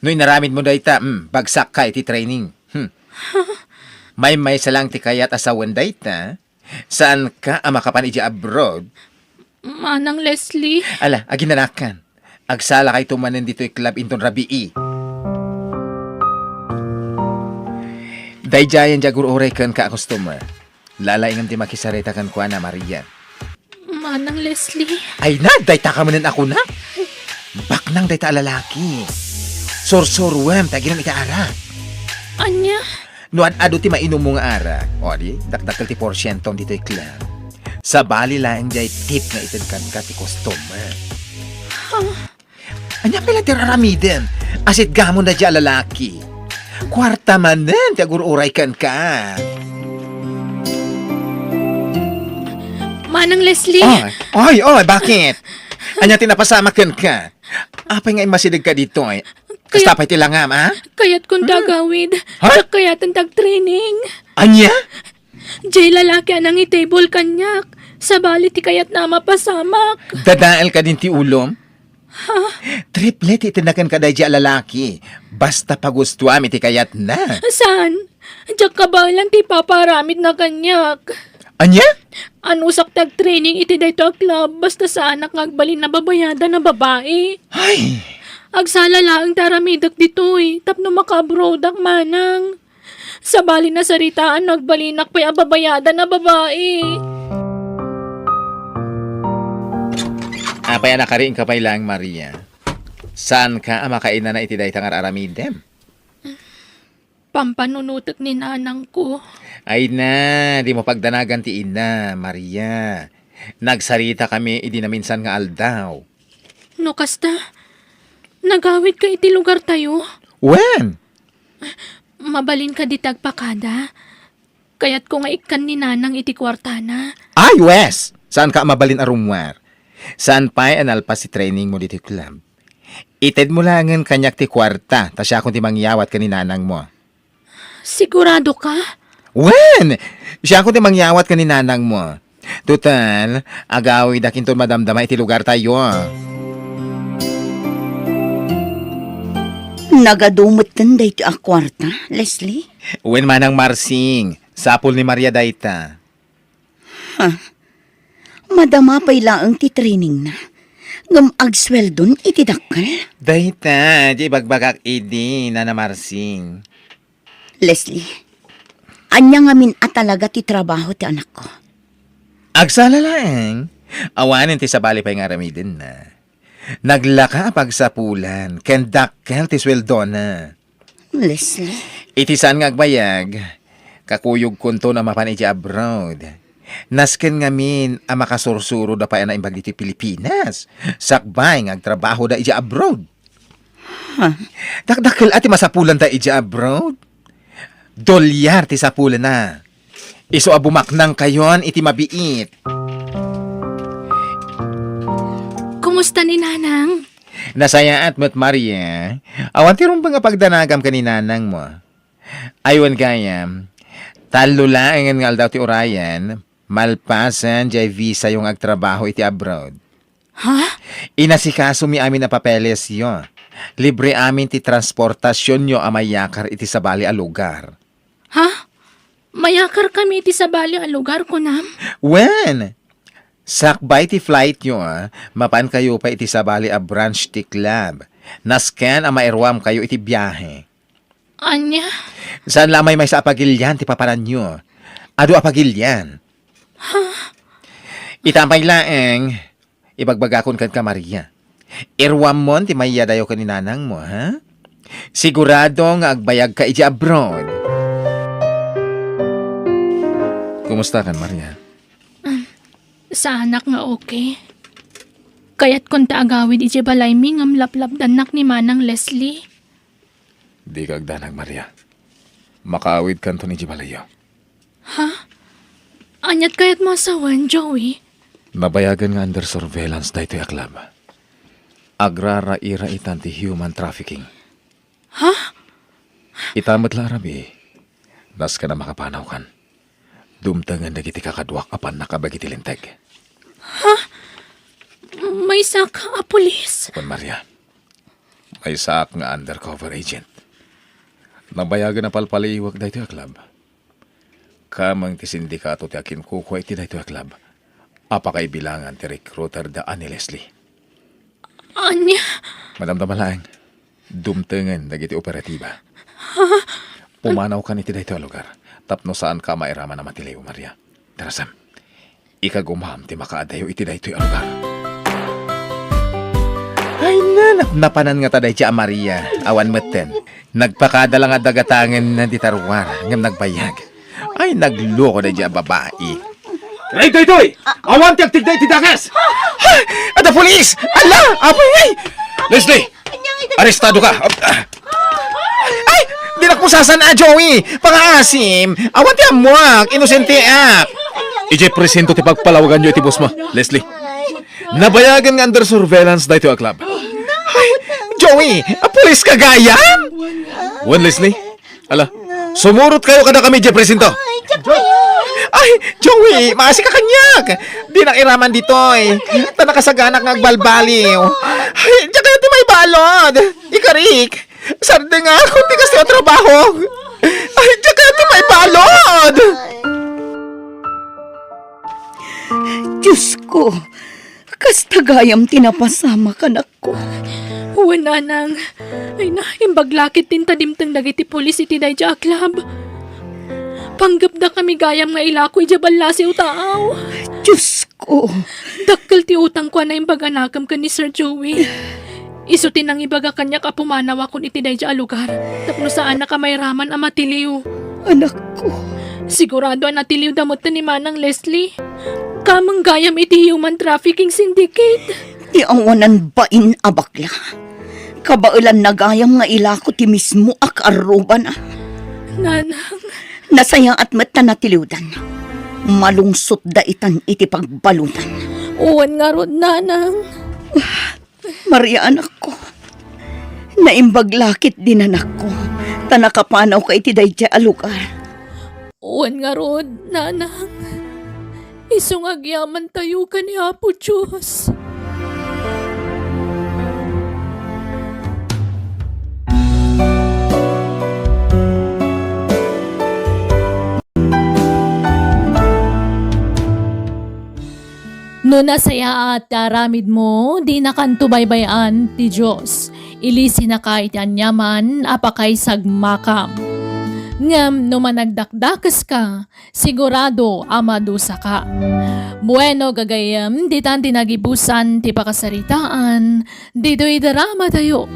No'y naramid mo dayta, bagsak ka iti training. May salang ti kayat asawan dayta. Saan ka amakapan iti abroad? Manang Leslie. Ala, aginanakan. Agsala kay tumanin dito'y club inton rabii. Dayjayan jagur orekan ka customer. Lalaingam ti makisareta kan kuana Maria. Manang Leslie. Ay na, dayta ka manin ako na. Baknang dayta lalaki. Sorsorwem, taginang itaara. Anya? Nuan ado ti mainom mo nga ara. O di, dakdakal ti porsyentong dito'y club. Sa bali lang jay tip nga itadkan ka ti customer. Anya pala ti raramiden. Asit gamon na dya lalaki. Kwarta manen, ti agur-uray kan ka. Manang Leslie. Oy, bakit? Anya tinapasama kan ka. Apay nga imasidig ka dito ay. Kastapay ti langam, ha? Kayat kong dagawid. Ha? Kayat ang tag-training. Anya? Jay lalaki anang i-table kanyak. Sa bali ti kayat na mapasamak. Dadael ka din ti ulom? Triplet itinakan ka dahil lalaki. Basta pagustuam iti kayat na. Saan? Diyak ka ba lang ti paparamid na kanyak. Anya? Anusak tag-training iti dayto a club basta sa anak ngagbalin na babayada na babae. Ay! Agsala lang taramidak ditoy, tapno makabrodak manang. Sa bali na saritaan nagbalinak pa'y ababayada na babae. Apay nakariin ka pa'y lang, Maria. Saan ka makaina na iti daytang aramidem? Pampanunutok ni nanang ko. Ay na, di mo pagdanagan ti ina, Maria. Nagsarita kami idi na minsan nga aldaw. No kasta, nagawid ka iti lugar tayo. When? Mabalin ka di tagpakada. Kaya't ko nga ikan ni nanang iti kwartana. Ay, Wes! Saan ka mabalin arumwar? Saan pa'y analpa si training mo dito club? Ited mo langan kanyak ti kwarta, ta siya kung ti mangyawat ka ni nanang mo. Sigurado ka? When? Siya kung ti mangyawat ka ni nanang mo. Tutal, agawi dakin to madamdama iti lugar tayo. Nagadumot din dito ang kwarta, Leslie? When manang Marsing, sapul ni Maria dayta. Madama pa'y laang ti training na. Ngam agsweldon iti dakkel. Dayta, di bagbagak idi, Nana Marsing. Leslie, anya ngamin at talaga ti trabaho ti anak ko. Agsala lang. Awanin ti sabali pa yung aramidin na. Naglaka pagsapulan, kendakkel ti sweldo na. Leslie, Itisan nga agbayag, kakuyog kunto na mapan iti abroad. Nasken ngamin ang makasursuro da pa na imbag iti Pilipinas. Sakbay nga agtrabaho da iti abroad. Dakdakkel ati masapulan da iti abroad. $2 ti sapulan na. Iso abumaknang kayon iti mabiit. Kumusta ni nanang? Nasaya at mo't Maria, awan tirong ba nga pagdanagam ka ni nanang mo? Aywan kaya, talo lang nga daw ti Orayan, malpasan jay visa yung agtrabaho iti abroad. Ha? Inasikaso mi amin na papeles yo. Libre amin ti transportasyon nyo amayakar iti sabali a lugar. Ha? Mayakar kami iti sabali ang lugar ko nam? When? Sakbay ti flight nyo mapan kayo pa iti sabali a branch ti club. Nasken a mairwam kayo iti biyahe. Anya? Saan lamay may sa apagilyan ti paparan nyo? Ado apagilyan? Itampay laeng, ibagbagakon kan ka Maria. Irwam mon ti maya dayo ka ni nanang mo, ha? Sigurado nga agbayag ka iti abroad. Kumusta kan, Maria? Sa anak nga okay. Kaya't kung taagawid iti balay mi ngam laplap danak ni manang Leslie. Di kagdanag, Maria. Makaawid kan to ni Jibalayo. Ha? Anyat kaya't masawan, Joey. Nabayagan nga under surveillance da ito aklab. Agrara ira itan ti human trafficking. Ha? Itamat la arabi. Nas ka na makapanaw kan. Dumtangan na kiti kakadwak apan nakabagiti linteg. May saka a pulis. Juan Maria, may saak nga undercover agent. Nabayagan na palpaliwag da ito aklab. Kamang ti sindikato ti akin kukuha iti da ito aklab. Apakay bilangan ti recruiter da ani Leslie. Anya? Madam Damalang, dumtengan dagiti operatiba. Pumanaw ka niti da ito lugar. Tapno saan ka mairaman na matiliw, Maria. Darasam, ikagumam ti makaadayo iti da ito lugar. Ay napanan nga taday siya, Maria. Awan meten. Nagpakadala nga dagatangan ng titarwar ngam nagbayag. Ay nagloko na siya babae. Ay, Toy! Awan ti agtigday ti dagas! Ada polis! Ala! Apay ay! Leslie! Arestado ka! Ay! Di na po sasana, Joey! Pang-aasim! Awan ti amuak! Inosente ak! Ije presento ti pagpalawagan nyo iti boss mo, Leslie. Nabayagan nga under surveillance da ito aklab. Ay! Joey! Polis ka gaya! Wan, Leslie? Ala, sumurot kayo kada kami, ije presento! Ay, Joey, maasi ka kanyak. Di nang iraman dito eh. Tanakasaganak ng agbalbaliw. Ay, diyan kayo ti may balod. Ikarik. Sarde nga, kunti kasi ang trabaho. Ay, diyan kayo ti may balod. Diyos ko, kastagayam tinapasama ka na ko. Wala nang. Ay na, imbaglakit tin tadimtang dagiti pulis iti day ja club. Panggap da kami gayam nga ilakoy jabal lasi utaaw. Diyos ko. Dakkel ti utang ko na imbaganakam ka ni Sir Joey. Isutin ang ibaga kanya ka pumanawa kun iti day ja lugar. Tapno saan na kamay raman ang matiliw. Anak ko. Sigurado ang natiliw damot na ni Manang Leslie. Kamang gayam iti human trafficking syndicate. Di awanan bain abakla. Kabailan na gayam nga ilako ti mismo ak aruban. Nanang. Nasaya at mata natiliwdan. Malungsot da itan iti pagbalutan. Uwan nga rod, Nanang. Maria, anak ko. Naimbaglakit din anak ko. Tanakapanaw ka iti dayja a lugar. Uwan nga rod, Nanang. Isong agyaman tayo ka ni Apo Diyos. No nasaya at aramid mo, di nakantubaybayan ti Diyos. Ilisi na ka iti anyaman, apakay sagmakam. Ngam no managdakdakas ka, sigurado amadusa ka. Bueno gagayam, di tan tinagibusan ti pakasaritaan, dito'y darama tayo.